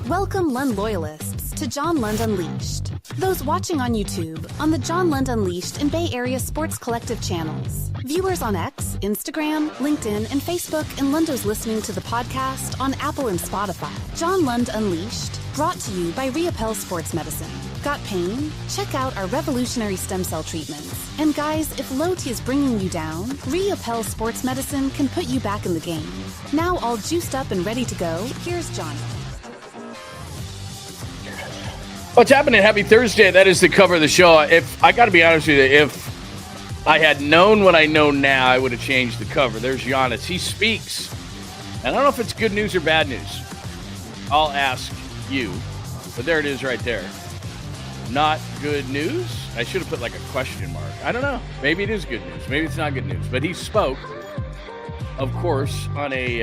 Welcome Lund loyalists to John Lund Unleashed. Those watching on YouTube, on the John Lund Unleashed and Bay Area Sports Collective channels. Viewers on X, Instagram, LinkedIn, and Facebook, and Lundos listening to the podcast on Apple and Spotify. John Lund Unleashed, brought to you by Reapel Sports Medicine. Got pain? Check out our revolutionary stem cell treatments. And guys, if low T is bringing you down, Reapel Sports Medicine can put you back in the game. Now all juiced up and ready to go, here's Johnny. What's happening? Happy Thursday. That is the cover of the show. If I got to be honest with you, if I had known what I know now, I would have changed the cover. There's Giannis. He speaks. And I don't know if it's good news or bad news. I'll ask you. But there it is right there. Not good news? I should have put like a question mark. I don't know. Maybe it is good news. Maybe it's not good news. But he spoke, of course, on a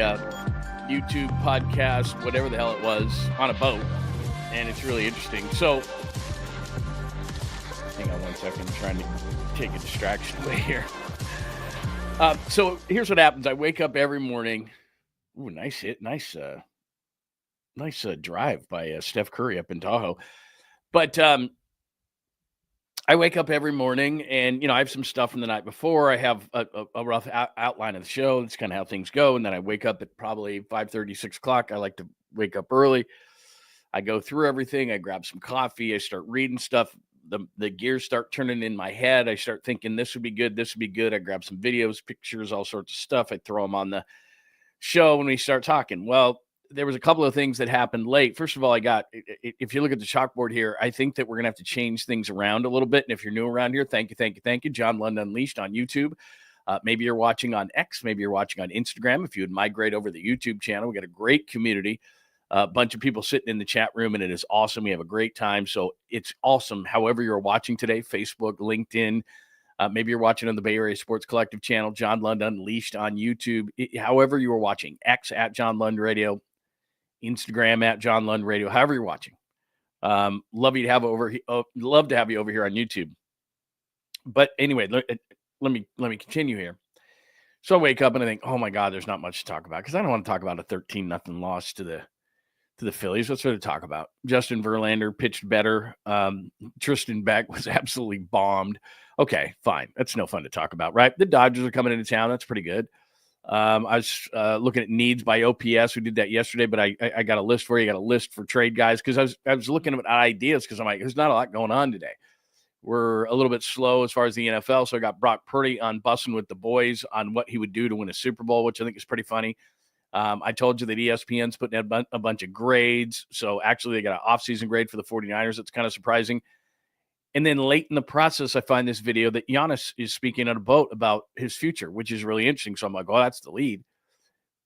YouTube podcast, whatever the hell it was, on a boat. And it's really interesting. So, hang on one second. I'm trying to take a distraction away here. So, here's what happens. I wake up every morning. Ooh, nice hit. Nice drive by Steph Curry up in Tahoe. But I wake up every morning and, you know, I have some stuff from the night before. I have a rough outline of the show. That's kind of how things go. And then I wake up at probably 5:30, 6 o'clock. I like to wake up early. I go through everything. I grab some coffee. I start reading stuff. The gears start turning in my head. I start thinking this would be good. This would be good. I grab some videos, pictures, all sorts of stuff. I throw them on the show when we start talking. Well, there was a couple of things that happened late. First of all, if you look at the chalkboard here, I think that we're going to have to change things around a little bit. And if you're new around here, thank you. John Lund Unleashed on YouTube. Maybe you're watching on X. Maybe you're watching on Instagram. If you would migrate over to the YouTube channel, we got a great community. A bunch of people sitting in the chat room, and it is awesome. We have a great time. So it's awesome. However you're watching today, Facebook, LinkedIn, maybe you're watching on the Bay Area Sports Collective channel, John Lund Unleashed on YouTube. However you are watching, X at John Lund Radio, Instagram at John Lund Radio, however you're watching. Love to have you over here on YouTube. But anyway, let me continue here. So I wake up and I think, oh my God, there's not much to talk about because I don't want to talk about a 13-0 loss to the Phillies. What's there to talk about? Justin Verlander pitched better. Tristan Beck was absolutely bombed. Okay, fine. That's no fun to talk about, right? The Dodgers are coming into town. That's pretty good. I was looking at needs by OPS. We did that yesterday, but I got a list for you. I got a list for trade guys because I was looking at ideas because I'm like, there's not a lot going on today. We're a little bit slow as far as the NFL, so I got Brock Purdy on BUSSIN with the boys on what he would do to win a Super Bowl, which I think is pretty funny. I told you that ESPN's putting out a bunch of grades. So actually they got an offseason grade for the 49ers. That's kind of surprising. And then late in the process, I find this video that Giannis is speaking on a boat about his future, which is really interesting. So I'm like, oh, that's the lead.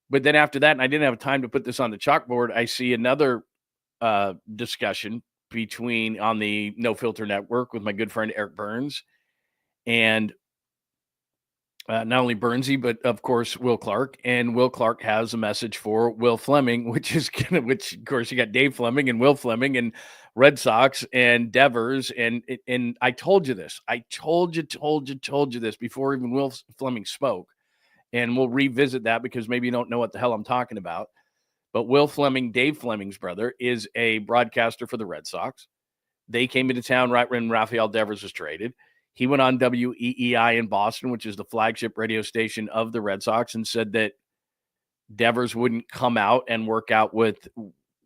But then after that, and I didn't have time to put this on the chalkboard, I see another discussion on the No Filter Network with my good friend Eric Burns and not only Burnsy, but of course, Will Clark. And Will Clark has a message for Will Fleming, which of course, you got Dave Fleming and Will Fleming and Red Sox and Devers. And I told you this. I told you this before even Will Fleming spoke. And we'll revisit that because maybe you don't know what the hell I'm talking about. But Will Fleming, Dave Fleming's brother, is a broadcaster for the Red Sox. They came into town right when Rafael Devers was traded. He went on WEEI in Boston, which is the flagship radio station of the Red Sox, and said that Devers wouldn't come out and work out with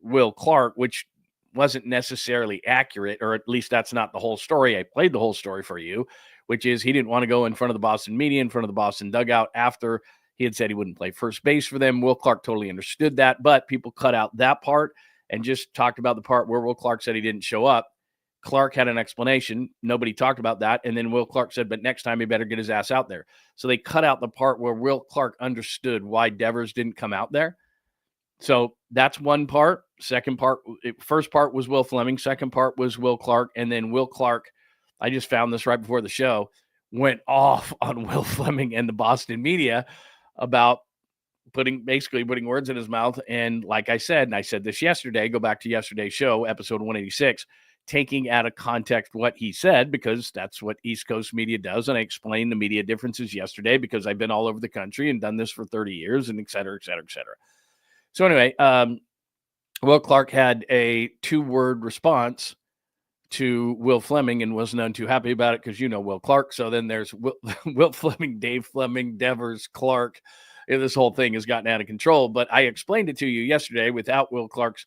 Will Clark, which wasn't necessarily accurate, or at least that's not the whole story. I played the whole story for you, which is he didn't want to go in front of the Boston media, in front of the Boston dugout after he had said he wouldn't play first base for them. Will Clark totally understood that, but people cut out that part and just talked about the part where Will Clark said he didn't show up. Clark had an explanation. Nobody talked about that. And then Will Clark said, but next time he better get his ass out there. So they cut out the part where Will Clark understood why Devers didn't come out there. So that's one part. Second part, first part was Will Fleming. Second part was Will Clark. And then Will Clark, I just found this right before the show, went off on Will Fleming and the Boston media about putting words in his mouth. And like I said, and I said this yesterday, go back to yesterday's show, episode 186, taking out of context what he said, because that's what East Coast media does. And I explained the media differences yesterday because I've been all over the country and done this for 30 years and et cetera, et cetera, et cetera. So anyway, Will Clark had a 2-word response to Will Fleming and was none too happy about it because you know Will Clark. So then there's Will Fleming, Dave Fleming, Devers, Clark. This whole thing has gotten out of control. But I explained it to you yesterday without Will Clark's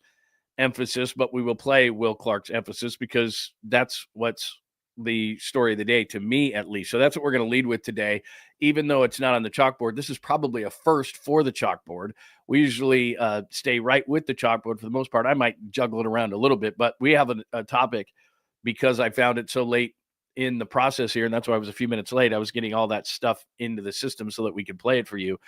emphasis, but we will play Will Clark's emphasis because that's what's the story of the day, to me at least. So that's what we're going to lead with today. Even though it's not on the chalkboard, this is probably a first for the chalkboard. We usually stay right with the chalkboard for the most part. I might juggle it around a little bit, but we have a topic because I found it so late in the process here, and that's why I was a few minutes late. I was getting all that stuff into the system so that we could play it for you,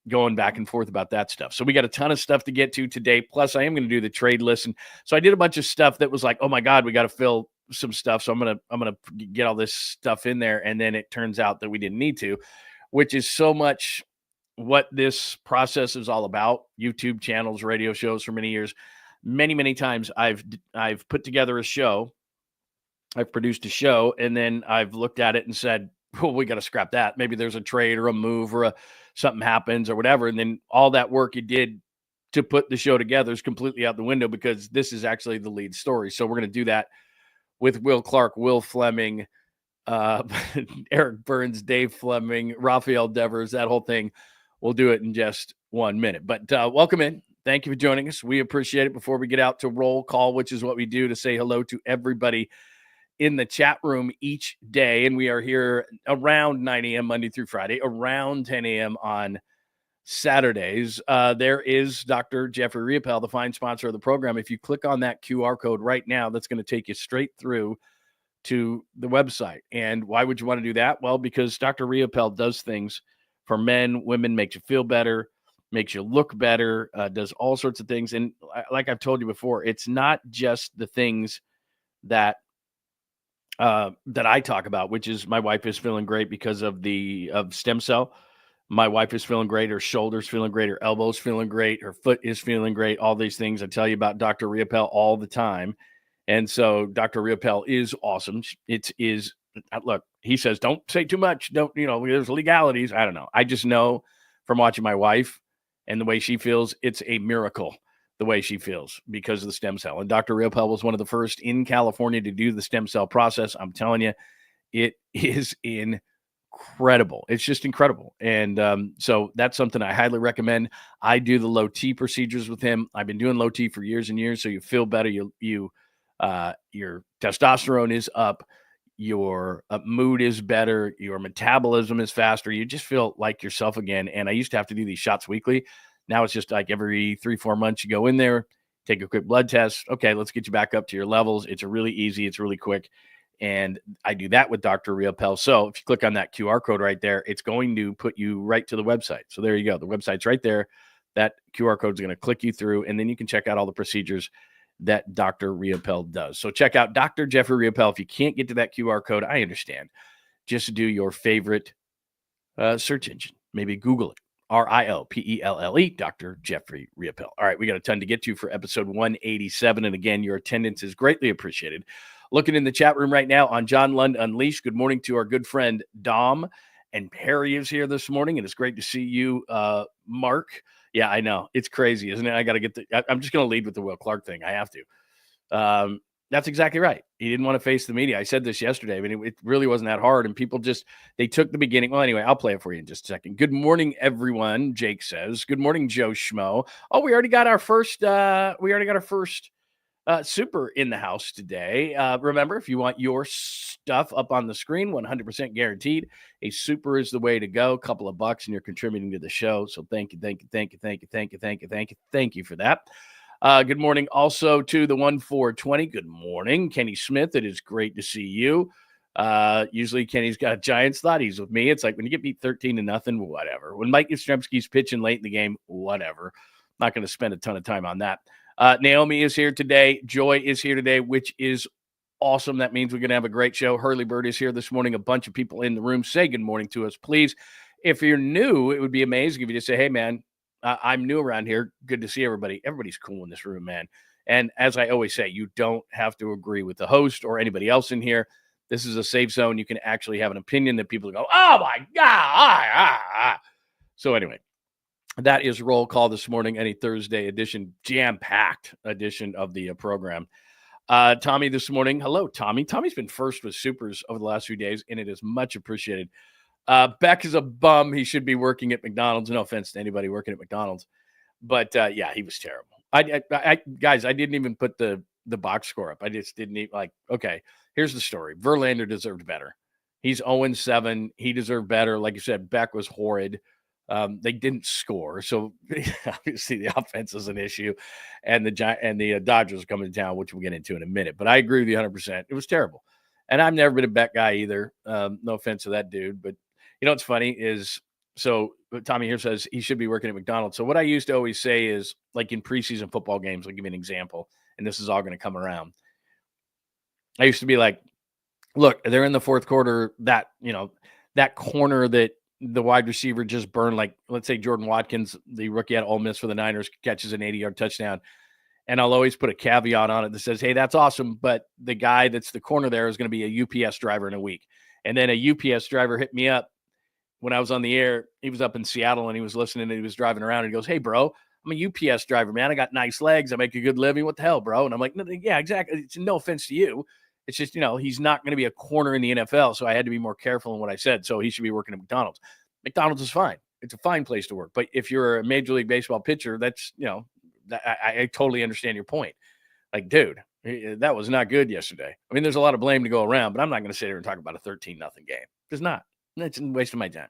going back and forth about that stuff. So we got a ton of stuff to get to today. Plus, I am going to do the trade list. And so I did a bunch of stuff that was like, oh my God, we got to fill some stuff. So I'm gonna get all this stuff in there. And then it turns out that we didn't need to, which is so much what this process is all about. YouTube channels, radio shows for many years. Many times I've put together a show. I've produced a show, and then I've looked at it and said, well, we got to scrap that. Maybe there's a trade or a move or something happens or whatever. And then all that work you did to put the show together is completely out the window because this is actually the lead story. So we're going to do that with Will Clark, Will Fleming, Eric Burns, Dave Fleming, Rafael Devers, that whole thing. We'll do it in just 1 minute. But welcome in. Thank you for joining us. We appreciate it. Before we get out to roll call, which is what we do to say hello to everybody in the chat room each day. And we are here around 9 a.m. Monday through Friday, around 10 a.m. on Saturdays. There is Dr. Jeffrey Riopel, the fine sponsor of the program. If you click on that QR code right now, that's going to take you straight through to the website. And why would you want to do that? Well, because Dr. Riopel does things for men, women, makes you feel better, makes you look better, does all sorts of things. And like I've told you before, it's not just the things that I talk about, which is my wife is feeling great because of stem cell. My wife is feeling great. Her shoulder's feeling great. Her elbow's feeling great. Her foot is feeling great. All these things I tell you about Dr. Riopel all the time. And so Dr. Riopel is awesome. Look, he says, don't say too much. There's legalities. I don't know. I just know from watching my wife and the way she feels, it's a miracle the way she feels because of the stem cell. And Dr. Riopel was one of the first in California to do the stem cell process. I'm telling you, it is incredible. It's just incredible. And so that's something I highly recommend. I do the low T procedures with him. I've been doing low T for years and years. So you feel better. Your testosterone is up. Your mood is better. Your metabolism is faster. You just feel like yourself again. And I used to have to do these shots weekly. Now it's just like every 3-4 months you go in there, take a quick blood test. Okay, let's get you back up to your levels. It's really easy. It's really quick. And I do that with Dr. Riopel. So if you click on that QR code right there, it's going to put you right to the website. So there you go. The website's right there. That QR code is going to click you through, and then you can check out all the procedures that Dr. Riopel does. So check out Dr. Jeffrey Riopel. If you can't get to that QR code, I understand. Just do your favorite search engine. Maybe Google it. Riopelle, Dr. Jeffrey Riopel. All right, we got a ton to get to for episode 187. And again, your attendance is greatly appreciated. Looking in the chat room right now on John Lund Unleashed. Good morning to our good friend Dom, and Perry is here this morning, and it's great to see you, Mark. Yeah, I know. It's crazy, isn't it? I'm just going to lead with the Will Clark thing. I have to. That's exactly right. He didn't want to face the media. I said this yesterday, but it really wasn't that hard. And people they took the beginning. Well, anyway, I'll play it for you in just a second. Good morning, everyone. Jake says, good morning, Joe Schmo. Oh, we already got our first super in the house today. Remember, if you want your stuff up on the screen, 100% guaranteed. A super is the way to go. A couple of bucks and you're contributing to the show. So thank you for that. Good morning also to the 1420. Good morning, Kenny Smith. It is great to see you. Usually Kenny's got a Giants thought. He's with me. It's like when you get beat 13-0, whatever. When Mike Yastrzemski's pitching late in the game, whatever. Not going to spend a ton of time on that. Naomi is here today. Joy is here today, which is awesome. That means we're going to have a great show. Hurley Bird is here this morning. A bunch of people in the room. Say good morning to us, please. If you're new, it would be amazing if you just say, hey, man, I'm new around here. Good to see everybody. Everybody's cool in this room, man. And as I always say, you don't have to agree with the host or anybody else in here. This is a safe zone. You can actually have an opinion that people go, oh, my God. So anyway, That is roll call this morning, any Thursday edition, jam-packed edition of the program. Tommy this morning. Hello, Tommy. Tommy's been first with supers over the last few days, and it is much appreciated. Beck is a bum. He should be working at McDonald's. No offense to anybody working at McDonald's. But, yeah, he was terrible. Guys, I didn't even put the box score up. I just didn't even, okay, here's the story. Verlander deserved better. He's 0-7. He deserved better. Like you said, Beck was horrid. They didn't score, so obviously the offense is an issue, and the Dodgers are coming to town, which we'll get into in a minute. But I agree with you 100%. It was terrible, and I've never been a bet guy either. No offense to that dude, but you know what's funny is Tommy here says he should be working at McDonald's. So what I used to always say is, like in preseason football games, I'll give you an example, and this is all going to come around. I used to be like, look, they're in the fourth quarter. That corner that the wide receiver just burned, like, let's say Jordan Watkins, the rookie at Ole Miss for the Niners, catches an 80-yard touchdown. And I'll always put a caveat on it that says, hey, that's awesome, but the guy that's the corner there is going to be a UPS driver in a week. And then a UPS driver hit me up when I was on the air. He was up in Seattle, and he was listening, and he was driving around, and he goes, hey, bro, I'm a UPS driver, man. I got nice legs. I make a good living. What the hell, bro? And I'm like, yeah, exactly. It's no offense to you. It's just, he's not going to be a corner in the NFL, so I had to be more careful in what I said. So he should be working at McDonald's. McDonald's is fine. It's a fine place to work. But if you're a Major League Baseball pitcher, that's, I totally understand your point. Like, dude, that was not good yesterday. I mean, there's a lot of blame to go around, but I'm not going to sit here and talk about a 13-0 game. It's not. It's a waste of my time.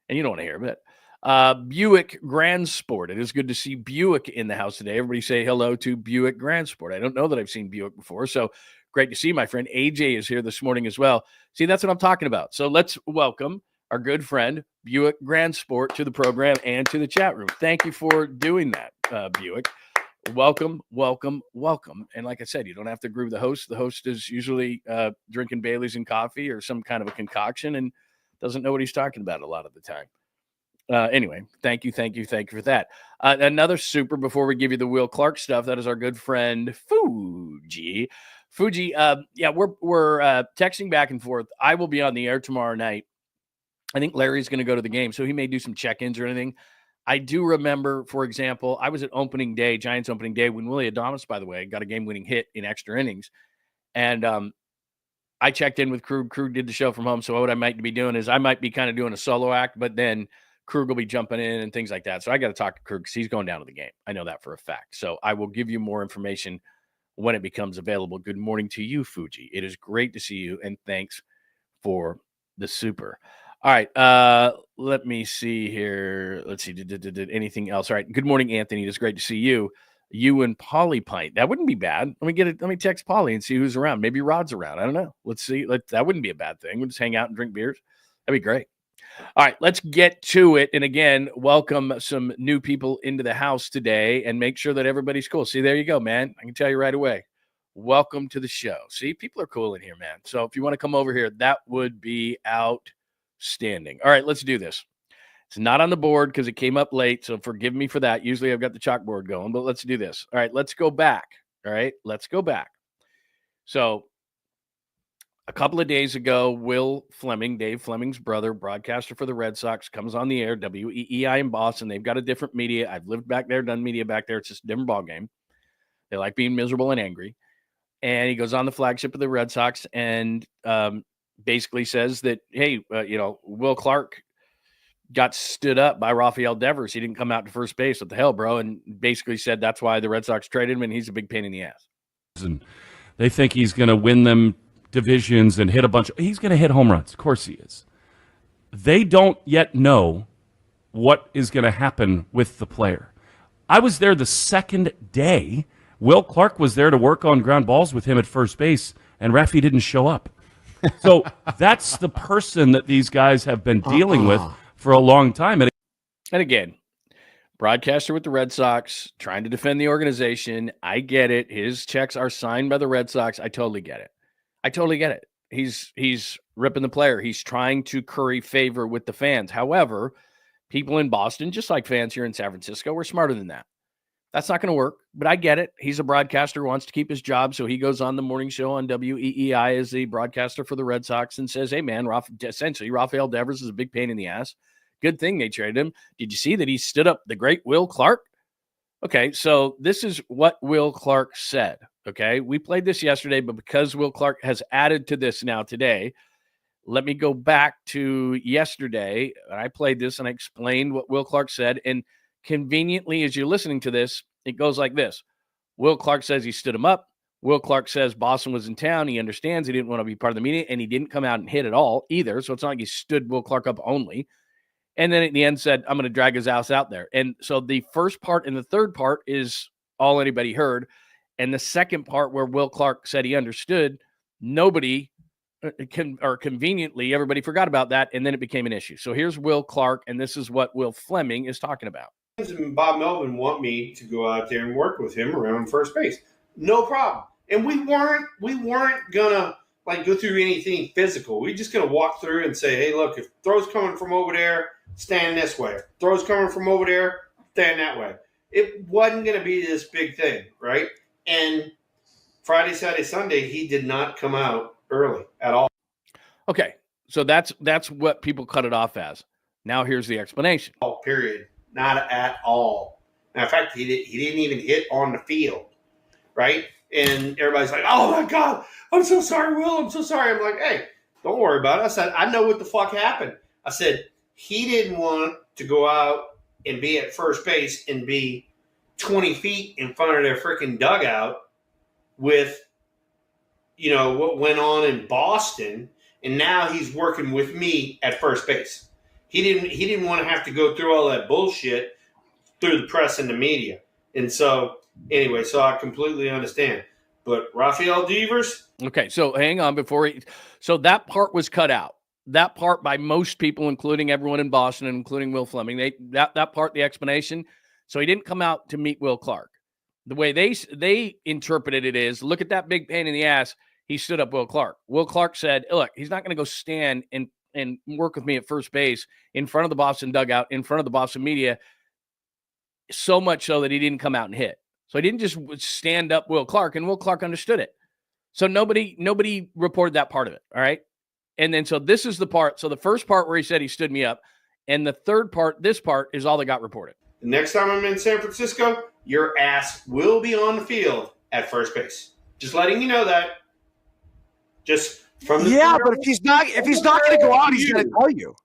And you don't want to hear it. Buick Grand Sport. It is good to see Buick in the house today. Everybody say hello to Buick Grand Sport. I don't know that I've seen Buick before, so great to see my friend AJ is here this morning as well. See, that's what I'm talking about. So let's welcome our good friend Buick Grand Sport to the program and to the chat room. Thank you for doing that, Buick. Welcome, welcome, welcome. And like I said, you don't have to agree with the host. The host is usually drinking Bailey's and coffee or some kind of a concoction and doesn't know what he's talking about a lot of the time. Anyway, thank you for that. Another super before we give you the Will Clark stuff. That is our good friend Fuji. Yeah, we're texting back and forth. I will be on the air tomorrow night. I think Larry's going to go to the game, so he may do some check-ins or anything. I do remember, for example, I was at opening day, Giants opening day, when Willie Adames, by the way, got a game-winning hit in extra innings. And I checked in with Krug. Krug did the show from home, so what I might be doing is I might be kind of doing a solo act, but then Krug will be jumping in and things like that. So I got to talk to Krug because he's going down to the game. I know that for a fact. So I will give you more information when it becomes available. Good morning to you, Fuji. It is great to see you, and thanks for the super. All right, let me see here. Let's see, did anything else? All right, good morning, Anthony. It is great to see you. You and Polly Pint. That wouldn't be bad. Let me text Polly and see who's around. Maybe Rod's around. I don't know. Let's see. That wouldn't be a bad thing. We'll just hang out and drink beers. That'd be great. All right, let's get to it. And again, welcome some new people into the house today and make sure that everybody's cool. See, there you go, man. I can tell you right away. Welcome to the show. See, people are cool in here, man. So if you want to come over here, that would be outstanding. All right, let's do this. It's not on the board because it came up late, so forgive me for that. Usually I've got the chalkboard going, but let's do this. All right, let's go back. All right, let's go back. So a couple of days ago, Will Fleming, Dave Fleming's brother, broadcaster for the Red Sox, comes on the air, WEEI in Boston. They've got a different media. I've lived back there, done media back there. It's just a different ballgame. They like being miserable and angry. And he goes on the flagship of the Red Sox and basically says that, hey, Will Clark got stood up by Rafael Devers. He didn't come out to first base. What the hell, bro? And basically said that's why the Red Sox traded him, and he's a big pain in the ass. And they think he's going to win them divisions and hit a bunch. He's going to hit home runs. Of course he is. They don't yet know what is going to happen with the player. I was there the second day. Will Clark was there to work on ground balls with him at first base, and Rafi didn't show up. So that's the person that these guys have been dealing with for a long time. And again, broadcaster with the Red Sox, trying to defend the organization. I get it. His checks are signed by the Red Sox. I totally get it. He's ripping the player. He's trying to curry favor with the fans. However, people in Boston, just like fans here in San Francisco, we're smarter than that. That's not going to work, but I get it. He's a broadcaster who wants to keep his job, so he goes on the morning show on WEEI as the broadcaster for the Red Sox and says, hey, man, essentially, Rafael Devers is a big pain in the ass. Good thing they traded him. Did you see that he stood up the great Will Clark? Okay, so this is what Will Clark said. Okay, we played this yesterday, but because Will Clark has added to this now today, let me go back to yesterday. I played this and I explained what Will Clark said. And conveniently, as you're listening to this, it goes like this. Will Clark says he stood him up. Will Clark says Boston was in town. He understands he didn't want to be part of the meeting, and he didn't come out and hit at all either. So it's not like he stood Will Clark up only. And then at the end said, I'm going to drag his ass out there. And so the first part and the third part is all anybody heard. And the second part where Will Clark said he understood, nobody conveniently, everybody forgot about that. And then it became an issue. So here's Will Clark, and this is what Will Fleming is talking about. And Bob Melvin want me to go out there and work with him around first base. No problem. And we weren't gonna like go through anything physical. We're just gonna walk through and say, hey, look, if throw's coming from over there, stand this way. If throw's coming from over there, stand that way. It wasn't gonna be this big thing, right? And Friday, Saturday, Sunday, he did not come out early at all. Okay, so that's what people cut it off as. Now here's the explanation. Period. Not at all. Matter of fact, he didn't even hit on the field, right? And everybody's like, oh, my God, I'm so sorry, Will. I'm so sorry. I'm like, hey, don't worry about it. I said, I know what the fuck happened. I said, he didn't want to go out and be at first base and be 20 feet in front of their freaking dugout with, you know, what went on in Boston. And now he's working with me at first base. He didn't want to have to go through all that bullshit through the press and the media. And so, anyway, so I completely understand. But Rafael Devers? Okay, so hang on so that part was cut out. That part by most people, including everyone in Boston, including Will Fleming, that part, the explanation. So he didn't come out to meet Will Clark. The way they interpreted it is, look at that big pain in the ass. He stood up Will Clark. Will Clark said, look, he's not going to go stand and work with me at first base in front of the Boston dugout, in front of the Boston media, so much so that he didn't come out and hit. So he didn't just stand up Will Clark, and Will Clark understood it. So nobody reported that part of it, all right? And then so this is the part. So the first part where he said he stood me up, and the third part, this part, is all that got reported. The next time I'm in San Francisco, your ass will be on the field at first base. Just letting you know that. Just from the but if he's not going to go out, he's going to tell you.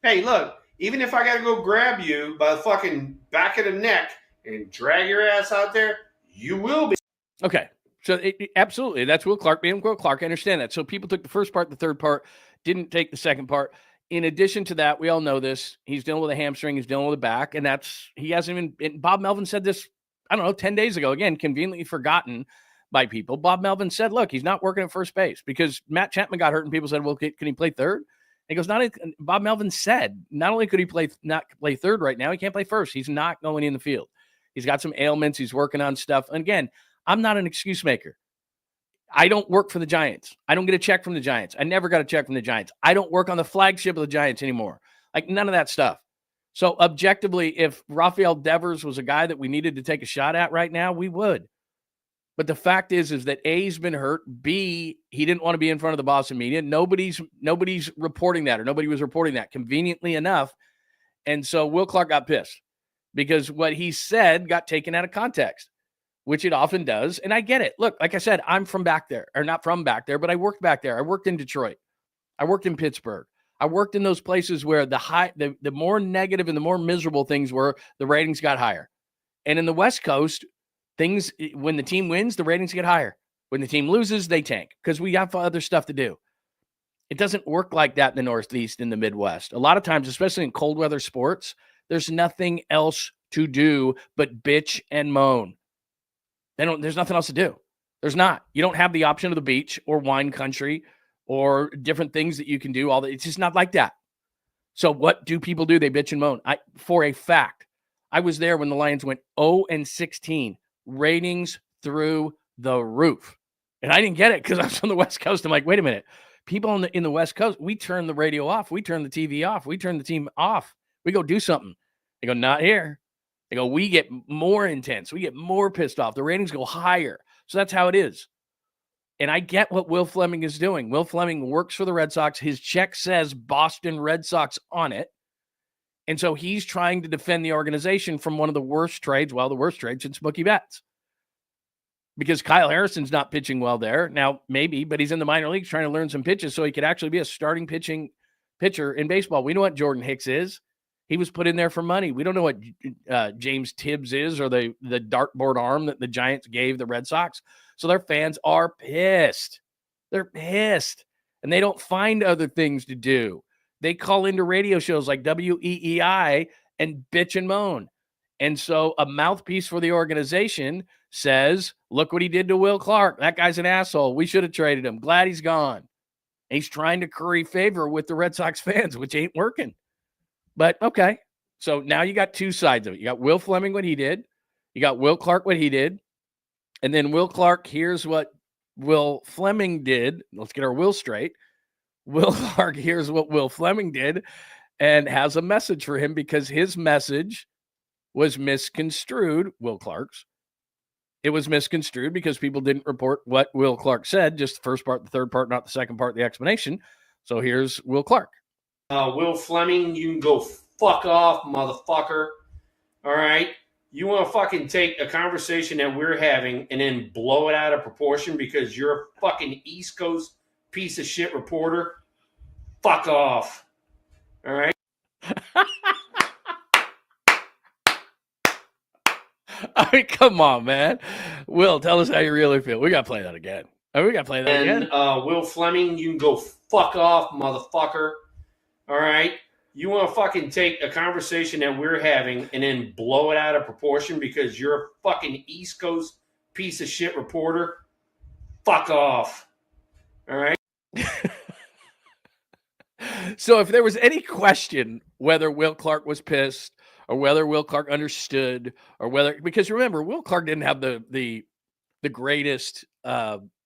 Hey, look, even if I got to go grab you by the fucking back of the neck and drag your ass out there, you will be. Okay. So absolutely. That's Will Clark being Will Clark. I understand that. So people took the first part, the third part, didn't take the second part. In addition to that, we all know this. He's dealing with a hamstring. He's dealing with a back. And he hasn't even, Bob Melvin said this, I don't know, 10 days ago. Again, conveniently forgotten by people. Bob Melvin said, look, he's not working at first base because Matt Chapman got hurt and people said, well, can he play third? And he goes, Bob Melvin said, not only could he not play third right now, he can't play first. He's not going in the field. He's got some ailments. He's working on stuff. And again, I'm not an excuse maker. I don't work for the Giants. I don't get a check from the Giants. I never got a check from the Giants. I don't work on the flagship of the Giants anymore. Like none of that stuff. So objectively, if Rafael Devers was a guy that we needed to take a shot at right now, we would. But the fact is that A, he's been hurt. B, he didn't want to be in front of the Boston media. Nobody's reporting that, or nobody was reporting that, conveniently enough. And so Will Clark got pissed because what he said got taken out of context, which it often does. And I get it. Look, like I said, I'm from back there, or not from back there, but I worked back there. I worked in Detroit. I worked in Pittsburgh. I worked in those places where the more negative and the more miserable things were, the ratings got higher. And in the West Coast, things, when the team wins, the ratings get higher. When the team loses, they tank because we have other stuff to do. It doesn't work like that in the Northeast, in the Midwest. A lot of times, especially in cold weather sports, there's nothing else to do but bitch and moan. There's nothing else to do. There's not. You don't have the option of the beach or wine country or different things that you can do. It's just not like that. So what do people do? They bitch and moan. For a fact, I was there when the Lions went 0-16. Ratings through the roof. And I didn't get it because I was on the West Coast. I'm like, wait a minute. People in the West Coast, we turn the radio off. We turn the TV off. We turn the team off. We go do something. They go, not here. They go, we get more intense. We get more pissed off. The ratings go higher. So that's how it is. And I get what Will Fleming is doing. Will Fleming works for the Red Sox. His check says Boston Red Sox on it. And so he's trying to defend the organization from one of the worst trades, the worst trade since Mookie Betts. Because Kyle Harrison's not pitching well there. Now, maybe, but he's in the minor leagues trying to learn some pitches so he could actually be a starting pitcher in baseball. We know what Jordan Hicks is. He was put in there for money. We don't know what James Tibbs is or the dartboard arm that the Giants gave the Red Sox. So their fans are pissed. They're pissed. And they don't find other things to do. They call into radio shows like WEEI and bitch and moan. And so a mouthpiece for the organization says, look what he did to Will Clark. That guy's an asshole. We should have traded him. Glad he's gone. And he's trying to curry favor with the Red Sox fans, which ain't working. But okay. So now you got two sides of it. You got Will Fleming, what he did. You got Will Clark, what he did. And then Will Clark, here's what Will Fleming did. Let's get our Will straight. Will Clark, here's what Will Fleming did and has a message for him because his message was misconstrued, Will Clark's. It was misconstrued because people didn't report what Will Clark said, just the first part, the third part, not the second part of the explanation. So here's Will Clark. Will Fleming, you can go fuck off, motherfucker. All right? You want to fucking take a conversation that we're having and then blow it out of proportion because you're a fucking East Coast piece of shit reporter? Fuck off. All right? I mean, come on, man. Will, tell us how you really feel. We got to play that again. We got to play that again. Will Fleming, you can go fuck off, motherfucker. All right? You want to fucking take a conversation that we're having and then blow it out of proportion because you're a fucking East Coast piece of shit reporter? Fuck off. All right? So if there was any question whether Will Clark was pissed or whether Will Clark understood or whether, because remember, Will Clark didn't have the greatest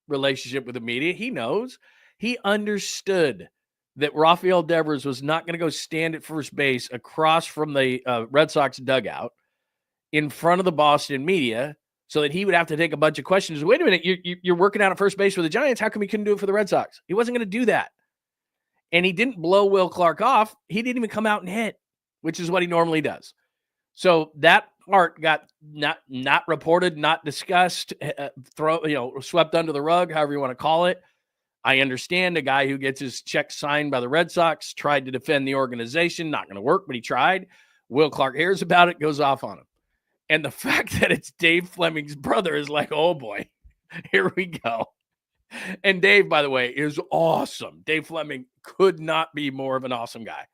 relationship with the media. He knows. He understood that Rafael Devers was not going to go stand at first base across from the Red Sox dugout in front of the Boston media so that he would have to take a bunch of questions. Wait a minute, you're working out at first base for the Giants. How come he couldn't do it for the Red Sox? He wasn't going to do that. And he didn't blow Will Clark off. He didn't even come out and hit, which is what he normally does. So that part got not reported, not discussed, swept under the rug, however you want to call it. I understand a guy who gets his check signed by the Red Sox tried to defend the organization. Not going to work, but he tried. Will Clark hears about it, goes off on him. And the fact that it's Dave Fleming's brother is like, oh boy, here we go. And Dave, by the way, is awesome. Dave Fleming could not be more of an awesome guy.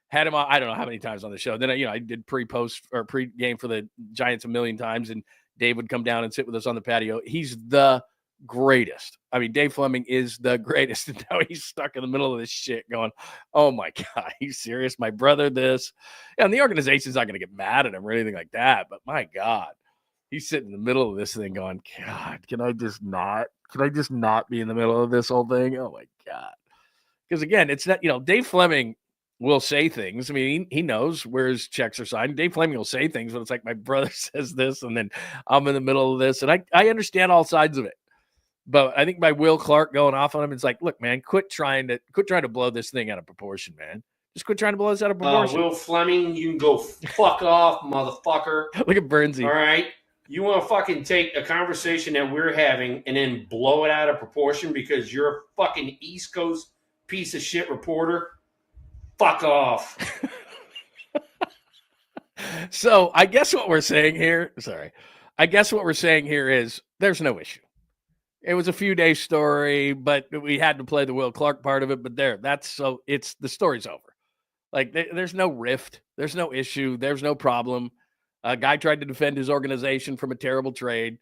Had him on, I don't know how many times on the show. Then, I did pre-post or pre-game for the Giants a million times, and Dave would come down and sit with us on the patio. He's the greatest. I mean, Dave Fleming is the greatest. And now he's stuck in the middle of this shit going, oh my God, are you serious? My brother, this. And the organization's not going to get mad at him or anything like that. But my God, he's sitting in the middle of this thing going, God, can I just not be in the middle of this whole thing? Oh my God. Because again, it's not, Dave Fleming will say things. I mean, he knows where his checks are signed. Dave Fleming will say things, but it's like my brother says this, and then I'm in the middle of this. And I understand all sides of it. But I think by Will Clark going off on him, it's like, look, man, quit trying to blow this thing out of proportion, man. Just quit trying to blow this out of proportion. Will Fleming, you can go fuck off, motherfucker. Look at Burnsy. All right? You want to fucking take a conversation that we're having and then blow it out of proportion because you're a fucking East Coast piece of shit reporter? Fuck off. So I guess what we're saying here is there's no issue. It was a few day story, but we had to play the Will Clark part of it. But the story's over. Like there's no rift, there's no issue, there's no problem. A guy tried to defend his organization from a terrible trade.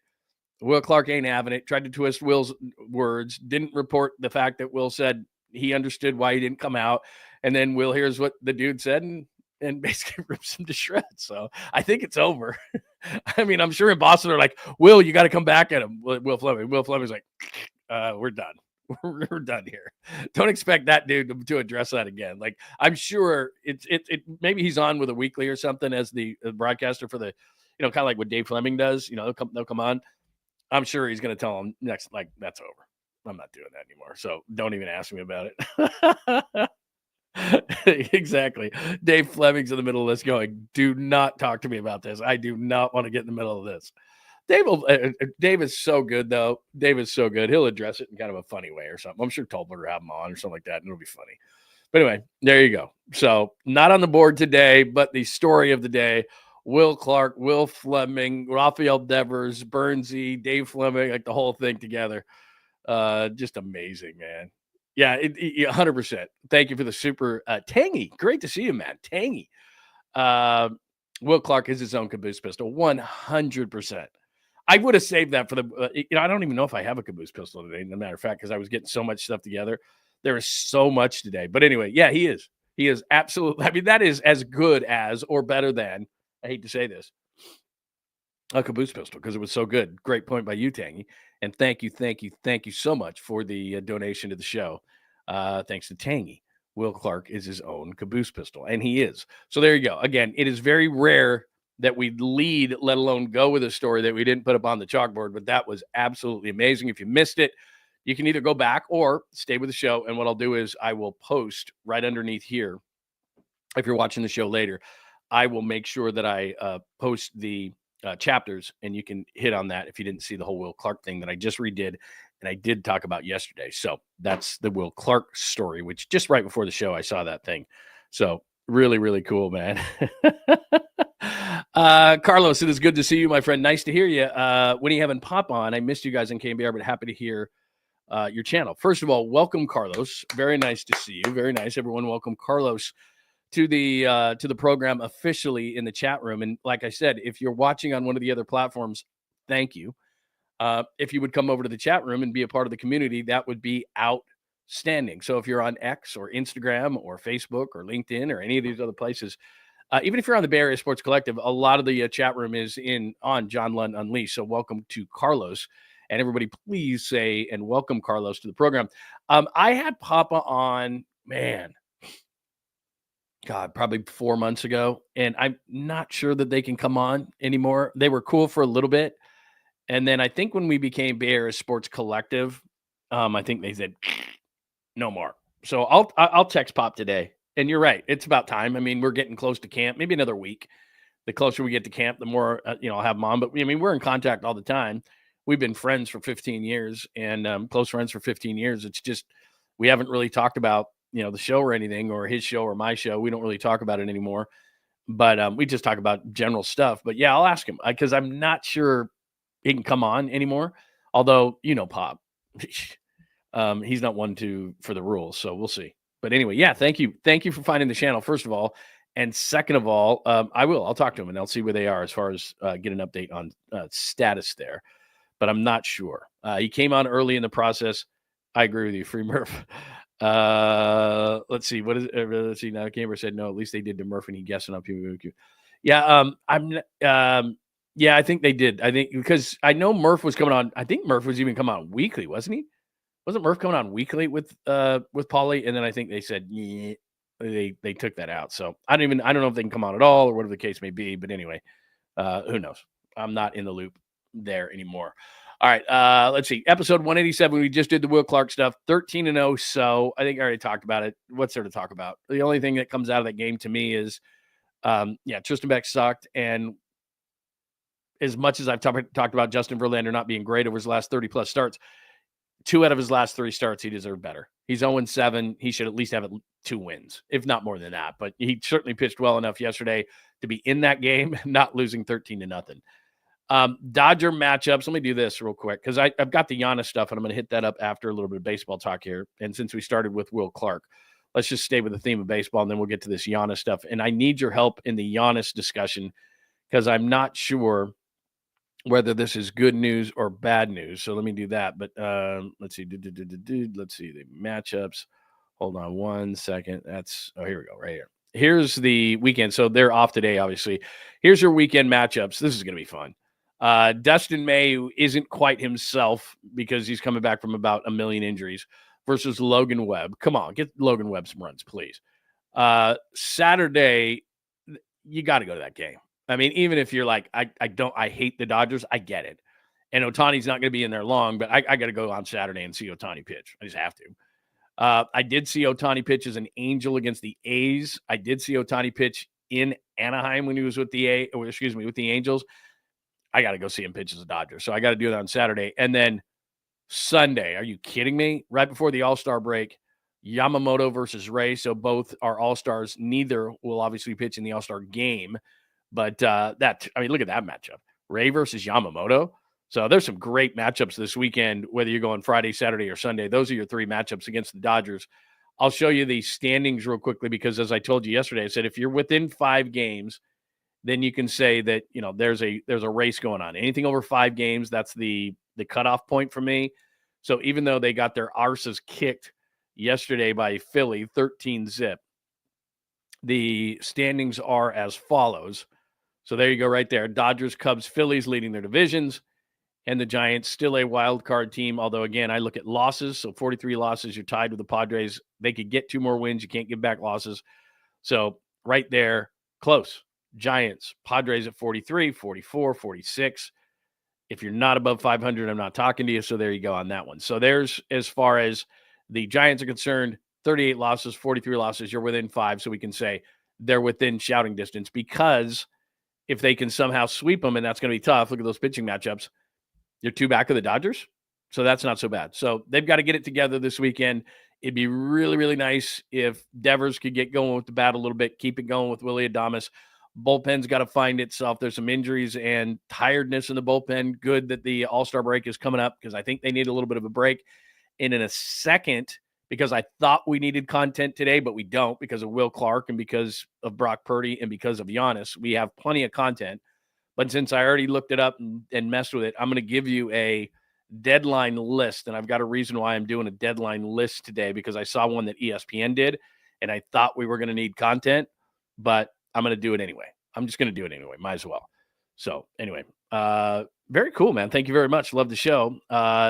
Will Clark ain't having it. Tried to twist Will's words. Didn't report the fact that Will said he understood why he didn't come out. And then Will hears what the dude said and basically rips him to shreds. So I think it's over. I mean, I'm sure in Boston they're like, Will, you got to come back at him. Will Fleming. Will Fleming's like, we're done. We're done here. Don't expect that dude to address that again. Like, I'm sure it maybe he's on with a weekly or something as the broadcaster for the, kind of like what Dave Fleming does. They'll come on. I'm sure he's going to tell him next, like, that's over. I'm not doing that anymore. So don't even ask me about it. Exactly. Dave Fleming's in the middle of this going, do not talk to me about this. I do not want to get in the middle of this. Dave is so good, though. Dave is so good. He'll address it in kind of a funny way or something. I'm sure Tolbert will have him on or something like that, and it'll be funny. But anyway, there you go. So not on the board today, but the story of the day, Will Clark, Will Fleming, Rafael Devers, Bernsey, Dave Fleming, like the whole thing together. Just amazing, man. Yeah, 100%. Thank you for the super Tangy. Great to see you, man. Tangy. Will Clark is his own caboose pistol. 100%. I would have saved that for the, I don't even know if I have a caboose pistol today, as a matter of fact, because I was getting so much stuff together. There is so much today. But anyway, yeah, he is. He is absolutely, I mean, that is as good as or better than, I hate to say this, a caboose pistol because it was so good. Great point by you, Tangy. And thank you so much for the donation to the show. Thanks to Tangy. Will Clark is his own caboose pistol, and he is. So there you go. Again, it is very rare that we lead, let alone go with a story that we didn't put up on the chalkboard, but that was absolutely amazing. If you missed it, you can either go back or stay with the show, and what I'll do is I will post right underneath here. If you're watching the show later, I will make sure that I post the chapters, and you can hit on that if you didn't see the whole Will Clark thing that I just redid, and I did talk about yesterday. So that's the Will Clark story, which just right before the show, I saw that thing. So really, really cool, man. Carlos, it is good to see you, my friend. Nice to hear you. When are you having Pop on? I missed you guys in KBR, but happy to hear your channel. First of all, welcome, Carlos. Very nice to see you. Very nice. Everyone, welcome Carlos to the program officially in the chat room. And like I said, if you're watching on one of the other platforms, thank you. If you would come over to the chat room and be a part of the community, that would be outstanding. So if you're on X or Instagram or Facebook or LinkedIn or any of these other places, even if you're on the Bay Area Sports Collective, a lot of the chat room is on John Lund Unleashed. So welcome to Carlos. And everybody, please say and welcome Carlos to the program. I had Papa on, man, God, probably 4 months ago, and I'm not sure that they can come on anymore. They were cool for a little bit, and then I think when we became Bay Area Sports Collective, I think they said no more. So I'll text Pop today, and you're right, it's about time. I mean, we're getting close to camp, maybe another week. The closer we get to camp, the more I'll have them on. But I mean, we're in contact all the time. We've been friends for 15 years, and close friends for 15 years. It's just we haven't really talked about the show or anything, or his show or my show. We don't really talk about it anymore, but we just talk about general stuff. But yeah, I'll ask him because I'm not sure he can come on anymore. Although, Pop, he's not one for the rules. So we'll see. But anyway, yeah, thank you. Thank you for finding the channel, first of all. And second of all, I'll talk to him and I'll see where they are as far as get an update on status there. But I'm not sure. He came on early in the process. I agree with you, Free Murph. Let's see. What is it? Let's see. Now Camber said no. At least they did to Murph, and he guessing up. Yeah. Yeah, I think they did. I think because I know Murph was coming on. I think Murph was even coming on weekly, wasn't he? Wasn't Murph coming on weekly with Paulie? And then I think they said yeah, they took that out. So I don't know if they can come on at all or whatever the case may be. But anyway, who knows? I'm not in the loop there anymore. All right, let's see. Episode 187, we just did the Will Clark stuff, 13-0. So I think I already talked about it. What's there to talk about? The only thing that comes out of that game to me is, Tristan Beck sucked. And as much as I've talked about Justin Verlander not being great over his last 30-plus starts, 2 out of his last 3 starts, he deserved better. He's 0-7. He should at least have 2 wins, if not more than that. But he certainly pitched well enough yesterday to be in that game, not losing 13-0. Dodger matchups. Let me do this real quick because I've got the Giannis stuff, and I'm going to hit that up after a little bit of baseball talk here. And since we started with Will Clark, let's just stay with the theme of baseball, and then we'll get to this Giannis stuff. And I need your help in the Giannis discussion because I'm not sure whether this is good news or bad news. So let me do that. But let's see. Let's see the matchups. Hold on 1 second. Here we go. Right here. Here's the weekend. So they're off today, obviously. Here's your weekend matchups. This is going to be fun. Dustin May, who isn't quite himself because he's coming back from about 1 million injuries, versus Logan Webb. Come on, get Logan Webb some runs, please. Saturday, you got to go to that game. I mean, even if you're like, I hate the Dodgers, I get it. And Ohtani's not going to be in there long, but I got to go on Saturday and see Ohtani pitch. I just have to. I did see Ohtani pitch as an Angel against the A's. I did see Ohtani pitch in Anaheim when he was with the with the Angels. I got to go see him pitch as a Dodger. So I got to do that on Saturday. And then Sunday, are you kidding me? Right before the All-Star break, Yamamoto versus Ray. So both are All-Stars. Neither will obviously pitch in the All-Star game. But look at that matchup. Ray versus Yamamoto. So there's some great matchups this weekend, whether you're going Friday, Saturday, or Sunday. Those are your three matchups against the Dodgers. I'll show you the standings real quickly because, as I told you yesterday, I said if you're within 5 games, then you can say that there's a race going on. Anything over 5 games, that's the cutoff point for me. So even though they got their arses kicked yesterday by Philly, 13-zip, the standings are as follows. So there you go right there. Dodgers, Cubs, Phillies leading their divisions. And the Giants, still a wild card team. Although, again, I look at losses. So 43 losses, you're tied with the Padres. They could get 2 more wins. You can't give back losses. So right there, close. Giants, Padres at 43, 44, 46. If you're not above 500, I'm not talking to you. So there you go on that one. So there's, as far as the Giants are concerned, 38 losses, 43 losses. You're within 5. So we can say they're within shouting distance, because if they can somehow sweep them, and that's going to be tough. Look at those pitching matchups. You're 2 back of the Dodgers. So that's not so bad. So they've got to get it together this weekend. It'd be really, really nice if Devers could get going with the bat a little bit, keep it going with Willy Adames. Bullpen's got to find itself. There's some injuries and tiredness in the bullpen. Good that the All-Star break is coming up, because I think they need a little bit of a break. And in a second, because I thought we needed content today, but we don't, because of Will Clark and because of Brock Purdy and because of Giannis. We have plenty of content. But since I already looked it up and messed with it, I'm going to give you a deadline list. And I've got a reason why I'm doing a deadline list today, because I saw one that ESPN did, and I thought we were going to need content, but I'm going to do it anyway. I'm just going to do it anyway. Might as well. So anyway, very cool, man. Thank you very much. Love the show.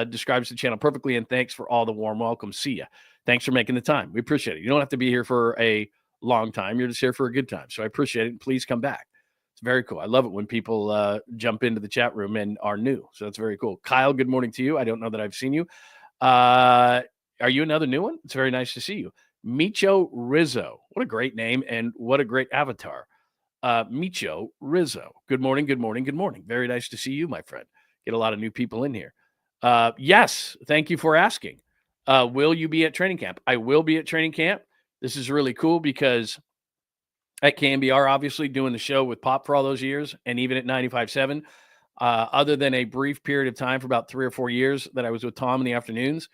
Describes the channel perfectly, and thanks for all the warm welcome. See ya. Thanks for making the time. We appreciate it. You don't have to be here for a long time. You're just here for a good time. So I appreciate it. And please come back. It's very cool. I love it when people jump into the chat room and are new. So that's very cool. Kyle, good morning to you. I don't know that I've seen you. Are you another new one? It's very nice to see you. Micho Rizzo. What a great name, and what a great avatar. Micho Rizzo. Good morning, good morning, good morning. Very nice to see you, my friend. Get a lot of new people in here. Yes, thank you for asking. Will you be at training camp? I will be at training camp. This is really cool because at KMBR, obviously, doing the show with Pop for all those years, and even at 95.7, other than a brief period of time for about 3 or 4 years that I was with Tom in the afternoons,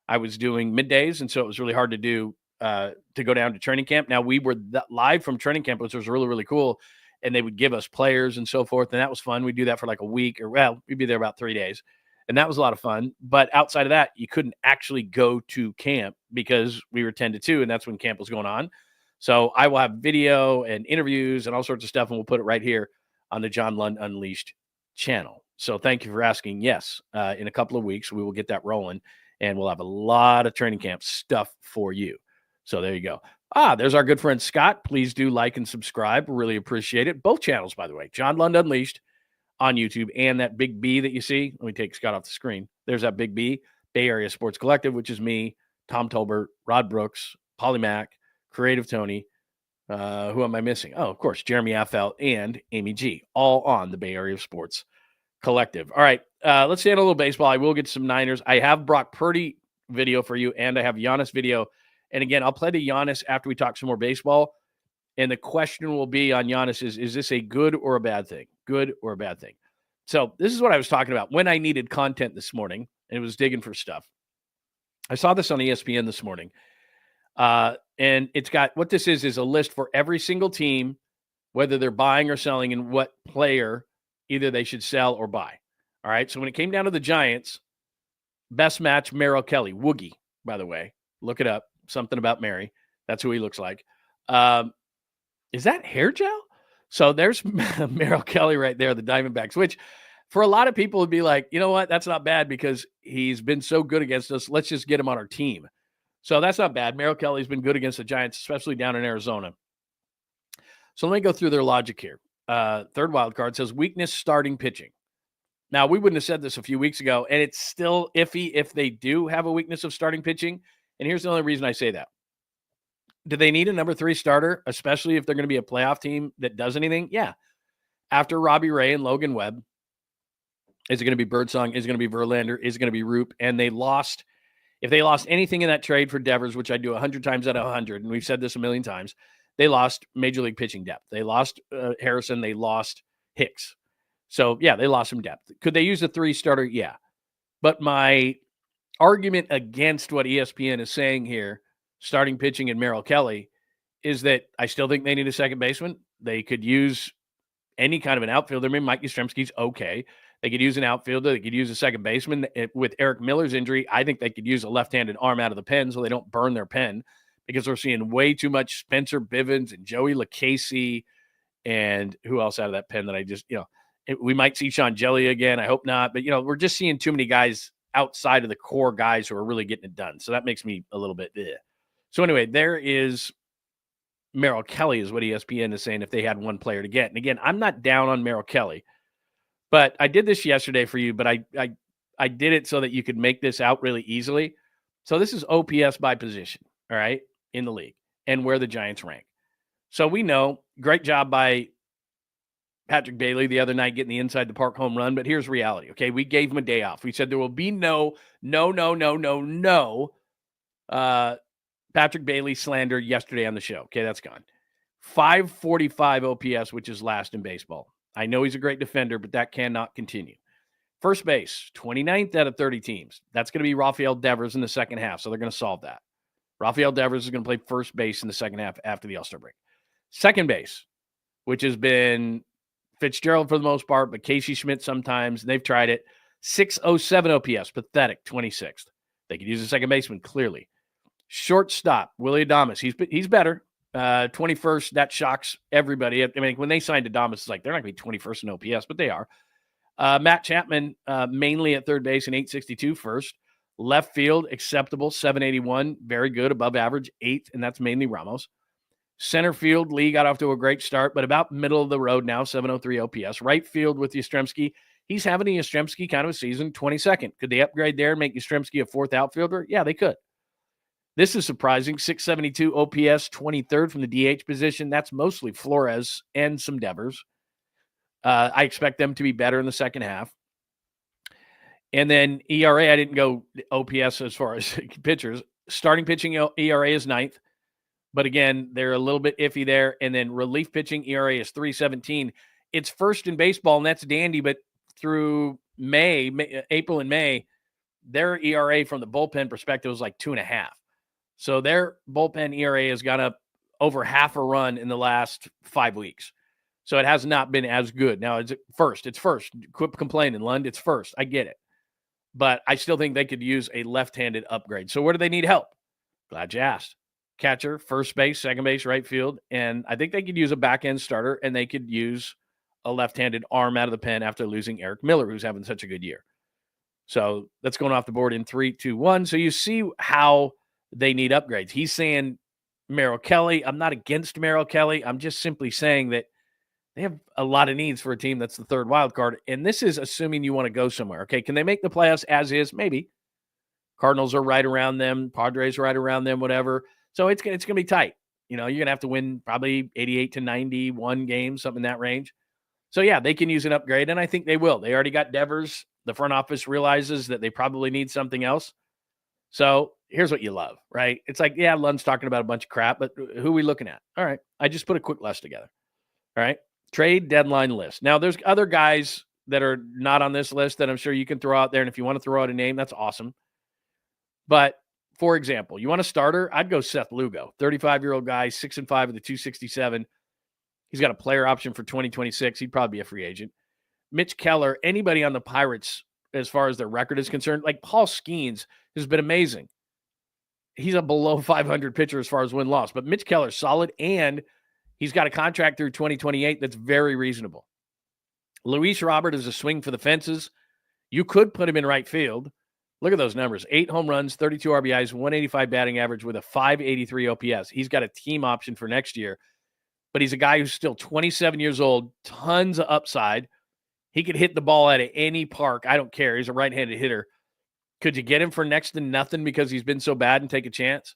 I was doing middays, and so it was really hard to do to go down to training camp. Now, we were live from training camp, which was really, really cool, and they would give us players and so forth, and that was fun. We'd do that for like a week, or, well, we'd be there about 3 days, and that was a lot of fun. But outside of that, you couldn't actually go to camp because we were 10 to 2, and that's when camp was going on. So I will have video and interviews and all sorts of stuff, and we'll put it right here on the John Lund Unleashed channel. So thank you for asking. Yes, in a couple of weeks, we will get that rolling, and we'll have a lot of training camp stuff for you. So there you go. There's our good friend Scott. Please do like and subscribe. Really appreciate it. Both channels, by the way, John Lund Unleashed on YouTube, and that big B that you see. Let me take Scott off the screen. There's that big B, Bay Area Sports Collective, which is me, Tom Tolbert, Rod Brooks, Polly Mack, Creative Tony. Who am I missing? Oh, of course, Jeremy Affel and Amy G, all on the Bay Area Sports Collective. All right, let's stay on a little baseball. I will get some Niners. I have Brock Purdy video for you, and I have Giannis video. And again, I'll play the Giannis after we talk some more baseball. And the question will be on Giannis is this a good or a bad thing? Good or a bad thing? So this is what I was talking about when I needed content this morning and was digging for stuff. I saw this on ESPN this morning. And it's got, what this is a list for every single team, whether they're buying or selling, and what player either they should sell or buy. All right. So when it came down to the Giants, best match, Merrill Kelly, Woogie, by the way, look it up. Something about Mary. That's who he looks like. Is that hair gel? So there's Merrill Kelly right there, the Diamondbacks, which for a lot of people would be like, you know what? That's not bad because he's been so good against us. Let's just get him on our team. So that's not bad. Merrill Kelly's been good against the Giants, especially down in Arizona. So let me go through their logic here. Third wild card says weakness starting pitching. Now, we wouldn't have said this a few weeks ago, and it's still iffy if they do have a weakness of starting pitching. And here's the only reason I say that. Do they need a number 3 starter, especially if they're going to be a playoff team that does anything? Yeah. After Robbie Ray and Logan Webb, is it going to be Birdsong? Is it going to be Verlander? Is it going to be Roop? And they lost, if they lost anything in that trade for Devers, which I do 100 times out of 100, and we've said this a million times, they lost major league pitching depth. They lost Harrison. They lost Hicks. So, yeah, they lost some depth. Could they use a 3 starter? Yeah. But my argument against what ESPN is saying here, starting pitching in Merrill Kelly, is that I still think they need a second baseman. They could use any kind of an outfielder. I mean, Mike Yastrzemski's okay. They could use an outfielder. They could use a second baseman. With Eric Miller's injury, I think they could use a left-handed arm out of the pen so they don't burn their pen, because we're seeing way too much Spencer Bivens and Joey LaCasey and who else out of that pen that I just, we might see Sean Jelly again. I hope not. But, we're just seeing too many guys outside of the core guys who are really getting it done. So that makes me a little bit bleh. So anyway, there is Merrill Kelly is what ESPN is saying if they had one player to get. And again, I'm not down on Merrill Kelly, but I did this yesterday for you, but I did it so that you could make this out really easily. So this is OPS by position, all right, in the league and where the Giants rank. So we know, great job by Patrick Bailey the other night getting the inside the park home run, but here's reality, okay? We gave him a day off. We said there will be no Patrick Bailey slander yesterday on the show. Okay, that's gone. 545 OPS, which is last in baseball. I know he's a great defender, but that cannot continue. First base, 29th out of 30 teams. That's going to be Rafael Devers in the second half, so they're going to solve that. Rafael Devers is going to play first base in the second half after the All-Star break. Second base, which has been Fitzgerald for the most part, but Casey Schmidt sometimes. They've tried it. 607 OPS, pathetic, 26th. They could use a second baseman, clearly. Shortstop, Willie Adames. He's better. 21st, that shocks everybody. I mean, when they signed Adames, it's like they're not going to be 21st in OPS, but they are. Matt Chapman, mainly at third base, and 862 first. Left field, acceptable, 781, very good, above average, 8, and that's mainly Ramos. Center field, Lee got off to a great start, but about middle of the road now, 703 OPS. Right field with Yastrzemski. He's having a Yastrzemski kind of a season, 22nd. Could they upgrade there and make Yastrzemski a fourth outfielder? Yeah, they could. This is surprising. 672 OPS, 23rd from the DH position. That's mostly Flores and some Devers. I expect them to be better in the second half. And then ERA, I didn't go OPS as far as pitchers. Starting pitching ERA is 9th. But again, they're a little bit iffy there. And then relief pitching ERA is 3.17. It's first in baseball, and that's dandy. But through April and May, their ERA from the bullpen perspective was like 2.5. So their bullpen ERA has gone up over half a run in the last 5 weeks. So it has not been as good. Now, it's first. Quit complaining, Lund. It's first. I get it. But I still think they could use a left-handed upgrade. So where do they need help? Glad you asked. Catcher, first base, second base, right field. And I think they could use a back-end starter, and they could use a left-handed arm out of the pen after losing Eric Miller, who's having such a good year. So that's going off the board in 3, 2, 1. So you see how they need upgrades. He's saying Merrill Kelly. I'm not against Merrill Kelly. I'm just simply saying that they have a lot of needs for a team that's the third wild card. And this is assuming you want to go somewhere. Okay, can they make the playoffs as is? Maybe. Cardinals are right around them. Padres are right around them, whatever. So it's going to be tight. You're going to have to win probably 88 to 91 games, something in that range. So, yeah, they can use an upgrade, and I think they will. They already got Devers. The front office realizes that they probably need something else. So here's what you love, right? It's like, yeah, Lund's talking about a bunch of crap, but who are we looking at? All right, I just put a quick list together. All right, trade deadline list. Now, there's other guys that are not on this list that I'm sure you can throw out there, and if you want to throw out a name, that's awesome. But, for example, you want a starter? I'd go Seth Lugo, 35-year-old guy, 6-5 with a 267. He's got a player option for 2026. He'd probably be a free agent. Mitch Keller, anybody on the Pirates, as far as their record is concerned, like Paul Skeens has been amazing. He's a below 500 pitcher as far as win-loss, but Mitch Keller's solid, and he's got a contract through 2028 that's very reasonable. Luis Robert is a swing for the fences. You could put him in right field. Look at those numbers. 8 home runs, 32 RBIs, 185 batting average with a 583 OPS. He's got a team option for next year, but he's a guy who's still 27 years old, tons of upside. He could hit the ball out of any park. I don't care. He's a right-handed hitter. Could you get him for next to nothing because he's been so bad and take a chance?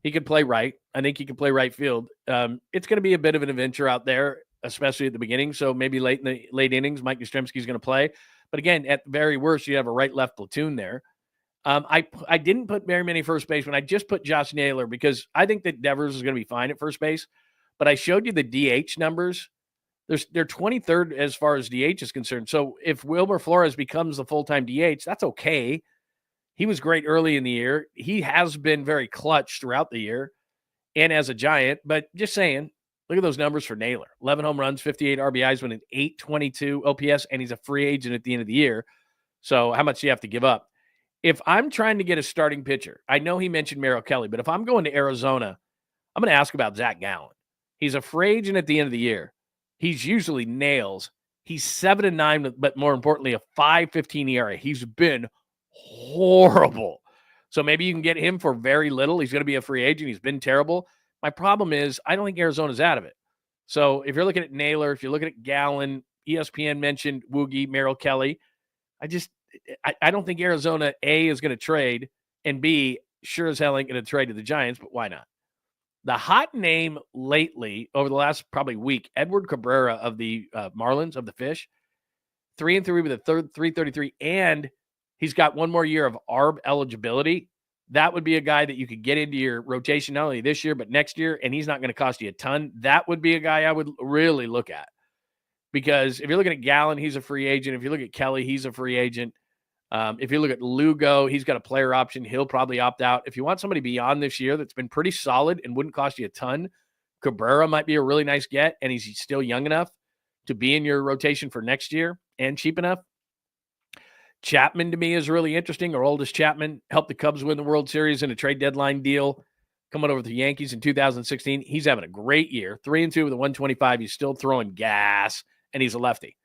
He could play right. I think he could play right field. It's going to be a bit of an adventure out there, especially at the beginning. So maybe late in the late innings, Mike Yastrzemski's going to play. But again, at the very worst, you have a right-left platoon there. I didn't put very many first basemen. I just put Josh Naylor because I think that Devers is going to be fine at first base. But I showed you the DH numbers. They're 23rd as far as DH is concerned. So if Wilmer Flores becomes the full-time DH, that's okay. He was great early in the year. He has been very clutch throughout the year and as a Giant. But just saying, look at those numbers for Naylor. 11 home runs, 58 RBIs with an 822 OPS, and he's a free agent at the end of the year. So how much do you have to give up? If I'm trying to get a starting pitcher, I know he mentioned Merrill Kelly, but if I'm going to Arizona, I'm going to ask about Zach Gallen. He's a free agent at the end of the year. He's usually nails. He's 7-9, but more importantly, a 5.15 ERA. He's been horrible. So maybe you can get him for very little. He's going to be a free agent. He's been terrible. My problem is I don't think Arizona's out of it. So if you're looking at Naylor, if you're looking at Gallen, ESPN mentioned Woogie, Merrill Kelly. I don't think Arizona, A, is going to trade, and B, sure as hell ain't going to trade to the Giants, but why not? The hot name lately, over the last probably week, Edward Cabrera of the Marlins, of the Fish, 3-3 with a 333, and he's got one more year of ARB eligibility. That would be a guy that you could get into your rotation not only this year, but next year, and he's not going to cost you a ton. That would be a guy I would really look at. Because if you're looking at Gallen, he's a free agent. If you look at Kelly, he's a free agent. If you look at Lugo, he's got a player option. He'll probably opt out. If you want somebody beyond this year that's been pretty solid and wouldn't cost you a ton, Cabrera might be a really nice get, and he's still young enough to be in your rotation for next year and cheap enough. Chapman, to me, is really interesting. Our oldest Chapman helped the Cubs win the World Series in a trade deadline deal coming over to the Yankees in 2016. He's having a great year. 3-2 with a 125. He's still throwing gas, and he's a lefty.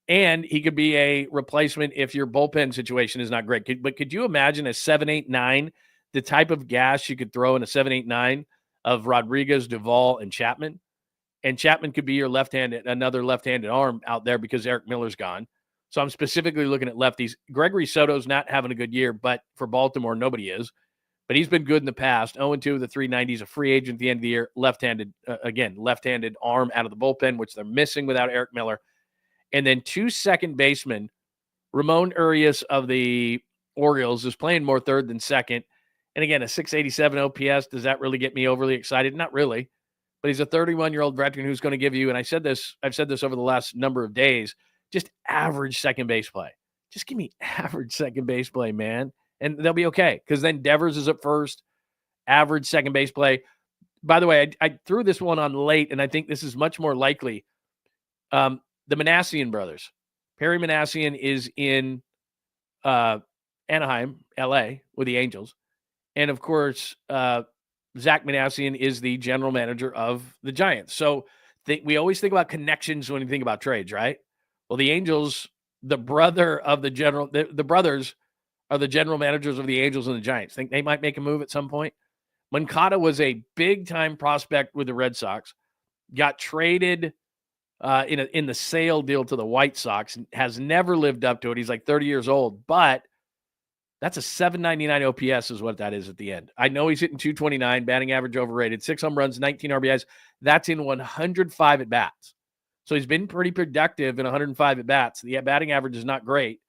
And he could be a replacement if your bullpen situation is not great. But could you imagine a 7-8-9, the type of gas you could throw in a 7-8-9 of Rodriguez, Duvall, and Chapman? And Chapman could be your another left-handed arm out there because Eric Miller's gone. So I'm specifically looking at lefties. Gregory Soto's not having a good year, but for Baltimore, nobody is. But he's been good in the past. 0-2 with the 390. He's a free agent at the end of the year. Left-handed, left-handed arm out of the bullpen, which they're missing without Eric Miller. And then 2 second basemen. Ramon Urias of the Orioles is playing more third than second. And again, a 687 OPS. Does that really get me overly excited? Not really. But he's a 31-year-old veteran who's going to give you, and I've said this over the last number of days, just average second base play. Just give me average second base play, man. And they'll be okay. Because then Devers is at first. Average second base play. By the way, I threw this one on late, and I think this is much more likely. The Manassian brothers. Perry Manassian is in Anaheim, L.A., with the Angels. And, of course, Zach Manassian is the general manager of the Giants. So we always think about connections when we think about trades, right? Well, the Angels, the brothers are the general managers of the Angels and the Giants. Think they might make a move at some point? Moncada was a big-time prospect with the Red Sox, got traded in the sale deal to the White Sox, has never lived up to it. He's like 30 years old, but that's a 799 OPS is what that is at the end. I know he's hitting 229, batting average overrated, 6 home runs, 19 RBIs. That's in 105 at-bats. So he's been pretty productive in 105 at-bats. The batting average is not great,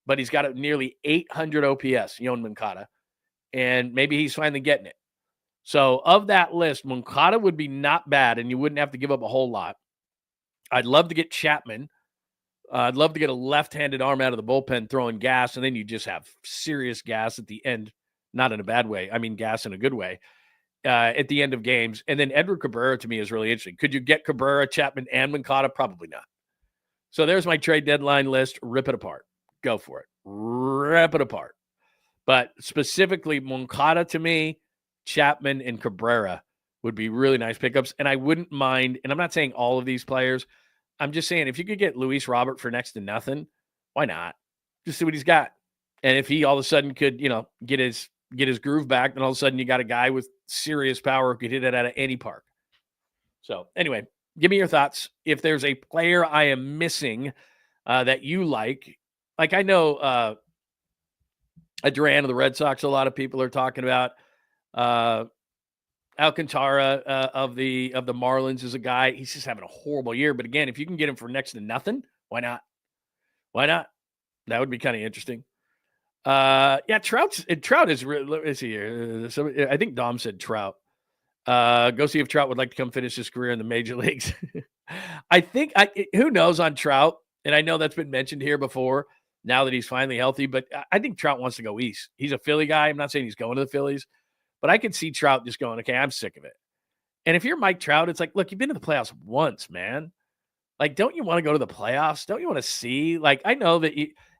but he's got a nearly 800 OPS, Yoan Moncada, and maybe he's finally getting it. So of that list, Moncada would be not bad, and you wouldn't have to give up a whole lot. I'd love to get Chapman. I'd love to get a left-handed arm out of the bullpen throwing gas, and then you just have serious gas at the end, not in a bad way. I mean gas in a good way, at the end of games. And then Edward Cabrera, to me, is really interesting. Could you get Cabrera, Chapman, and Moncada? Probably not. So there's my trade deadline list. Rip it apart. Go for it. Rip it apart. But specifically, Moncada, to me, Chapman, and Cabrera would be really nice pickups. And I wouldn't mind, and I'm not saying all of these players, I'm just saying if you could get Luis Robert for next to nothing, why not? Just see what he's got. And if he all of a sudden could, get his groove back, then all of a sudden you got a guy with serious power who could hit it out of any park. So anyway, give me your thoughts. If there's a player I am missing that you like I know Duran of the Red Sox, a lot of people are talking about. Alcantara of the Marlins is a guy. He's just having a horrible year. But again, if you can get him for next to nothing, why not? Why not? That would be kind of interesting. Trout is. Let's see here. So I think Dom said Trout. Go see if Trout would like to come finish his career in the major leagues. Who knows on Trout? And I know that's been mentioned here before now that he's finally healthy, but I think Trout wants to go east. He's a Philly guy. I'm not saying he's going to the Phillies, but I could see Trout just going, okay, I'm sick of it. And if you're Mike Trout, it's like, look, you've been to the playoffs once, man. Like, don't you want to go to the playoffs? Don't you want to see? Like, I know that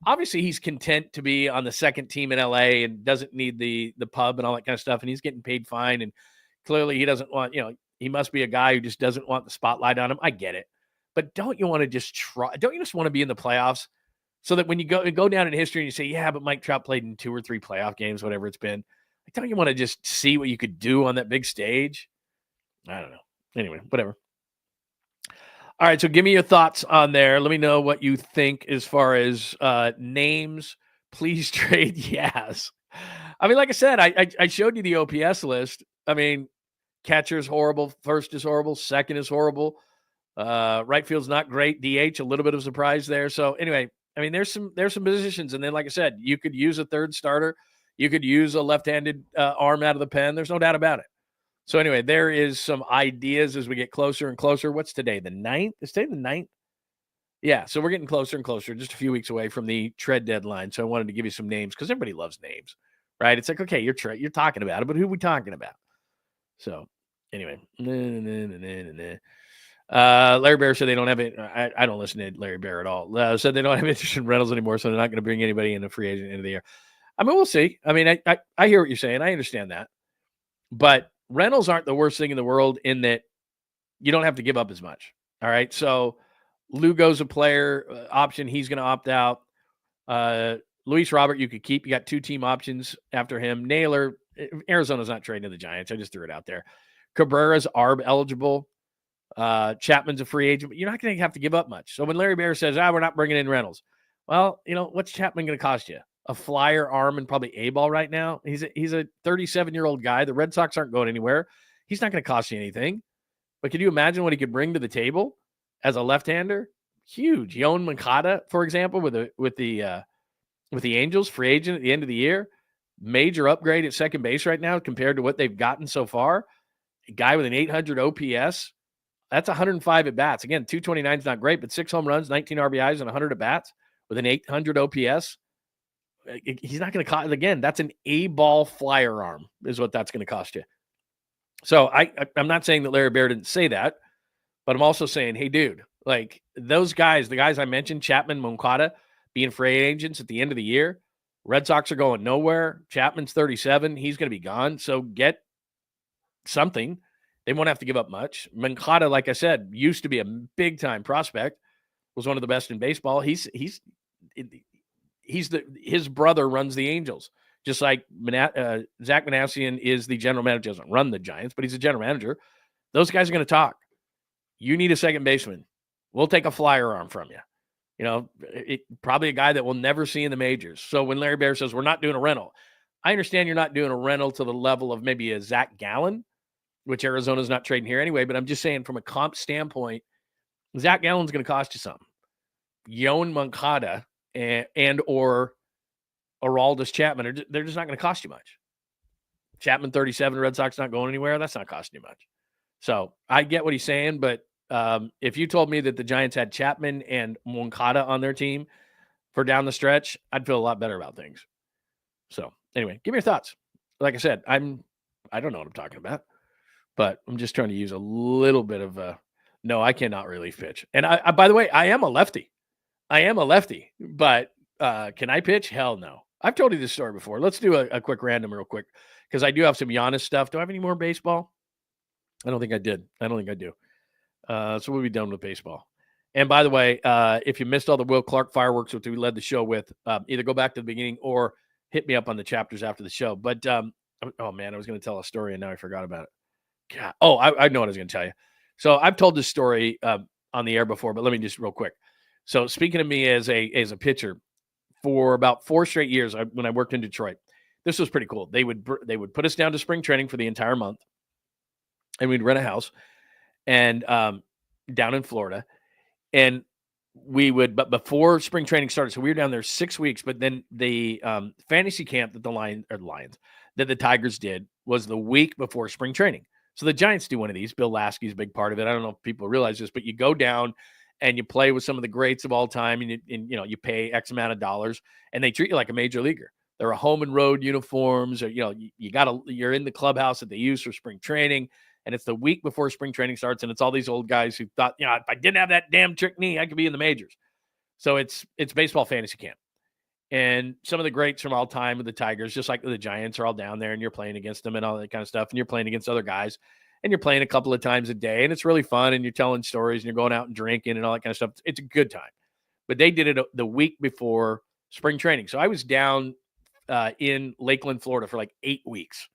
obviously he's content to be on the second team in LA and doesn't need the pub and all that kind of stuff. And he's getting paid fine. And clearly he doesn't want, he must be a guy who just doesn't want the spotlight on him. I get it. But don't you want to just try? Don't you just want to be in the playoffs so that when you go down in history and you say, yeah, but Mike Trout played in 2 or 3 playoff games, whatever it's been. Like, don't you want to just see what you could do on that big stage? I don't know. Anyway, whatever. All right, so give me your thoughts on there. Let me know what you think as far as names. Please trade Yaz. I mean, like I said, I showed you the OPS list. I mean, catcher's horrible. First is horrible. Second is horrible. Right field's not great. DH, a little bit of surprise there. So anyway, I mean, there's some positions. And then, like I said, you could use a third starter. You could use a left-handed arm out of the pen. There's no doubt about it. So anyway, there is some ideas as we get closer and closer. What's today? The 9th? Is today the 9th? Yeah, so we're getting closer and closer, just a few weeks away from the trade deadline. So I wanted to give you some names because everybody loves names, right? It's like, okay, you're talking about it, but who are we talking about? So anyway. Larry Bear said they don't have it. I don't listen to Larry Bear at all. Said they don't have interest in Reynolds anymore, so they're not going to bring anybody in a free agent into the year. I mean, we'll see. I mean, I hear what you're saying. I understand that. But rentals aren't the worst thing in the world in that you don't have to give up as much. All right. So Lugo's a player option. He's going to opt out. Luis Robert, you could keep. You got 2 team options after him. Naylor, Arizona's not trading to the Giants. I just threw it out there. Cabrera's ARB eligible. Chapman's a free agent, but you're not going to have to give up much. So when Larry Bear says, we're not bringing in Reynolds. Well, what's Chapman going to cost you? A flyer arm and probably A-ball right now. He's a 37-year-old guy. The Red Sox aren't going anywhere. He's not going to cost you anything. But can you imagine what he could bring to the table as a left-hander? Huge. Yoan Moncada, for example, with the Angels, free agent at the end of the year. Major upgrade at second base right now compared to what they've gotten so far. A guy with an 800 OPS. That's 105 at bats. Again, 229 is not great, but 6 home runs, 19 RBIs, and 100 at bats with an 800 OPS. He's not going to cost, again, that's an A-ball flyer arm is what that's going to cost you. So I'm not saying that Larry Bear didn't say that, but I'm also saying, hey, dude, like those guys, the guys I mentioned, Chapman, Moncada, being free agents at the end of the year, Red Sox are going nowhere. Chapman's 37. He's going to be gone. So get something. They won't have to give up much. Moncada, like I said, used to be a big-time prospect, was one of the best in baseball. His brother runs the Angels, just like Zach Manassian is the general manager. Doesn't run the Giants, but he's a general manager. Those guys are going to talk. You need a second baseman. We'll take a flyer arm from you. Probably a guy that we'll never see in the majors. So when Larry Bear says we're not doing a rental, I understand you're not doing a rental to the level of maybe a Zach Gallen, which Arizona's not trading here anyway. But I'm just saying from a comp standpoint, Zach Gallen's going to cost you something. Yoan Moncada and or Aroldis Chapman, they're just not going to cost you much. Chapman 37, Red Sox not going anywhere. That's not costing you much. So I get what he's saying, but if you told me that the Giants had Chapman and Moncada on their team for down the stretch, I'd feel a lot better about things. So anyway, give me your thoughts. Like I said, I don't know what I'm talking about, but I'm just trying to use a little bit of no, I cannot relief pitch. And I by the way, I am a lefty, but can I pitch? Hell no. I've told you this story before. Let's do a quick random real quick because I do have some Giannis stuff. Do I have any more baseball? I don't think I did. I don't think I do. So we'll be done with baseball. And by the way, if you missed all the Will Clark fireworks, which we led the show with, either go back to the beginning or hit me up on the chapters after the show. But, oh, man, I was going to tell a story, and now I forgot about it. God. Oh, I know what I was going to tell you. So I've told this story on the air before, but let me just real quick. So speaking of me as a pitcher, for about 4 straight years when I worked in Detroit. This was pretty cool. They would put us down to spring training for the entire month, and we'd rent a house and down in Florida, and we would. But before spring training started, so we were down there 6 weeks. But then the fantasy camp that the Tigers did was the week before spring training. So the Giants do one of these. Bill Lasky's a big part of it. I don't know if people realize this, but you go down and you play with some of the greats of all time, and you pay X amount of dollars, and they treat you like a major leaguer. There are home and road uniforms, or you're in the clubhouse that they use for spring training, and it's the week before spring training starts, and it's all these old guys who thought, if I didn't have that damn trick knee, I could be in the majors. So it's baseball fantasy camp. And some of the greats from all time with the Tigers, just like the Giants, are all down there, and you're playing against them and all that kind of stuff. And you're playing against other guys, and you're playing a couple of times a day, and it's really fun. And you're telling stories, and you're going out and drinking and all that kind of stuff. It's a good time. But they did it the week before spring training. So I was down in Lakeland, Florida for like 8 weeks.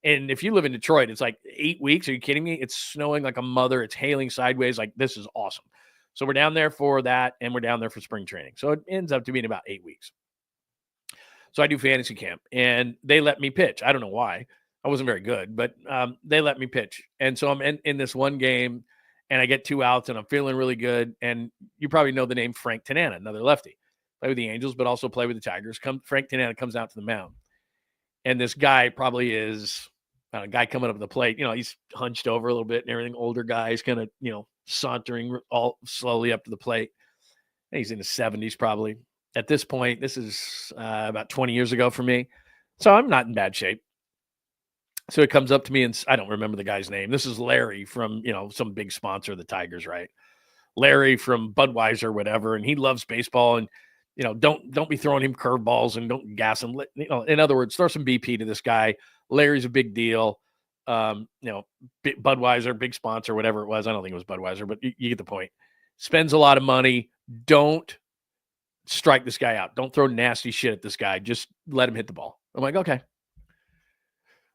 And if you live in Detroit, it's like 8 weeks. Are you kidding me? It's snowing like a mother. It's hailing sideways. Like, this is awesome. So we're down there for that, and we're down there for spring training. So it ends up to being about 8 weeks. So I do fantasy camp, and they let me pitch. I don't know why. I wasn't very good, but they let me pitch. And so I'm in this one game, and I get 2 outs, and I'm feeling really good. And you probably know the name Frank Tanana, another lefty. Play with the Angels, but also play with the Tigers. Frank Tanana comes out to the mound. And this guy probably is a guy coming up to the plate. He's hunched over a little bit and everything. Older guy. He's kind of, sauntering all slowly up to the plate. And he's in his 70s probably. At this point, this is about 20 years ago for me. So I'm not in bad shape. So he comes up to me, and I don't remember the guy's name. This is Larry from, some big sponsor of the Tigers, right? Larry from Budweiser or whatever. And he loves baseball, and, don't be throwing him curveballs, and don't gas him. In other words, throw some BP to this guy. Larry's a big deal. Budweiser, big sponsor, whatever it was. I don't think it was Budweiser, but you get the point. Spends a lot of money. Don't strike this guy out. Don't throw nasty shit at this guy. Just let him hit the ball. I'm like, okay.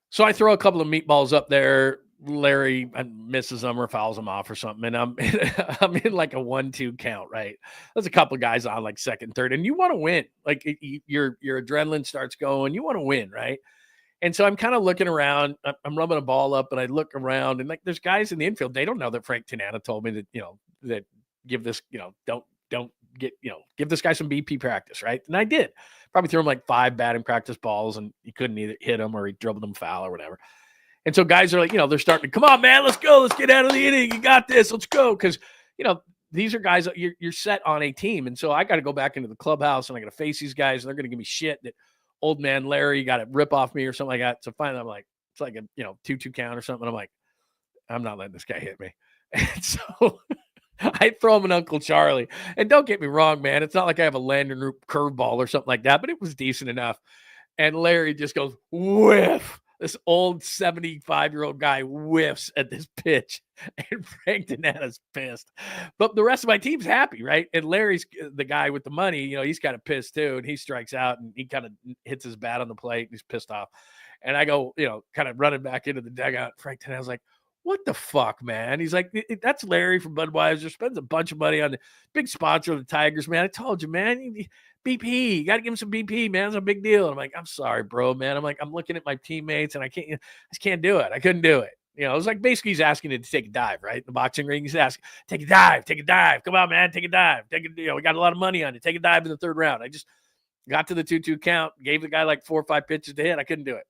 So I throw a couple of meatballs up there. Larry misses them or fouls them off or something. And I'm in like a 1-2 count, right? There's a couple of guys on like second, third, and you want to win. Like your adrenaline starts going. You want to win, right? And so I'm kind of looking around. I'm rubbing a ball up, and I look around, and like there's guys in the infield. They don't know that Frank Tanana told me that, that give this, give this guy some BP practice, right? And I did. Probably threw him like 5 batting practice balls, and he couldn't either hit him or he dribbled him foul or whatever. And so guys are like, they're starting to, come on, man, let's go. Let's get out of the inning. You got this. Let's go. Because, these are guys that you're set on a team. And so I got to go back into the clubhouse, and I got to face these guys, and they're going to give me shit that old man Larry got to rip off me or something like that. So finally I'm like, it's like a, 2-2 count or something. I'm like, I'm not letting this guy hit me. And so I throw him an Uncle Charlie. And don't get me wrong, man. It's not like I have a Landon Root curveball or something like that, but it was decent enough. And Larry just goes, whiff. This old 75-year-old guy whiffs at this pitch, and Frank Tanana's pissed. But the rest of my team's happy, right? And Larry's the guy with the money. He's kind of pissed too, and he strikes out, and he kind of hits his bat on the plate, and he's pissed off. And I go, kind of running back into the dugout. Frank Tanana's like, what the fuck, man? He's like, that's Larry from Budweiser. Spends a bunch of money on the big sponsor of the Tigers, man. I told you, man. BP, you got to give him some BP, man. It's a big deal. And I'm like, I'm sorry, bro, man. I'm like, I'm looking at my teammates, and I just can't do it. I couldn't do it. It was like basically he's asking him to take a dive, right? In the boxing ring, he's asking, take a dive. Come on, man, take a dive. We got a lot of money on it. Take a dive in the 3rd round. I just got to the 2-2 count, gave the guy like 4 or 5 pitches to hit. I couldn't do it.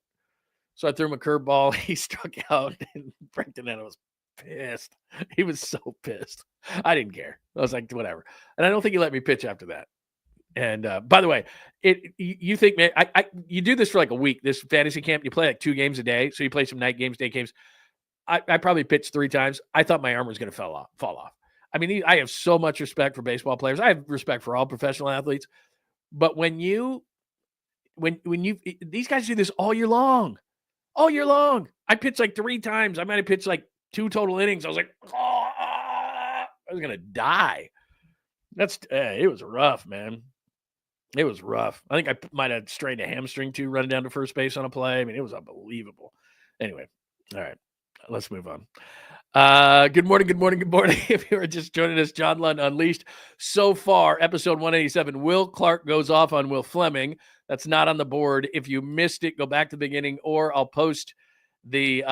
So I threw him a curveball. He struck out, and Frank Tanana was pissed. He was so pissed. I didn't care. I was like, whatever. And I don't think he let me pitch after that. And by the way, you think, man, you do this for like a week, this fantasy camp, you play like 2 games a day. So you play some night games, day games. I probably pitched 3 times. I thought my arm was going to fall off. I mean, I have so much respect for baseball players. I have respect for all professional athletes. But when these guys do this all year long. I pitched like 3 times. I might have pitched like 2 total innings. I was like, I was going to die. It was rough, man. It was rough. I think I might have strained a hamstring too, running down to first base on a play. I mean, it was unbelievable. Anyway, all right, let's move on. Good morning. If you are just joining us, John Lund Unleashed. So far, episode 187, Will Clark goes off on Will Fleming. That's not on the board. If you missed it, go back to the beginning, or I'll post the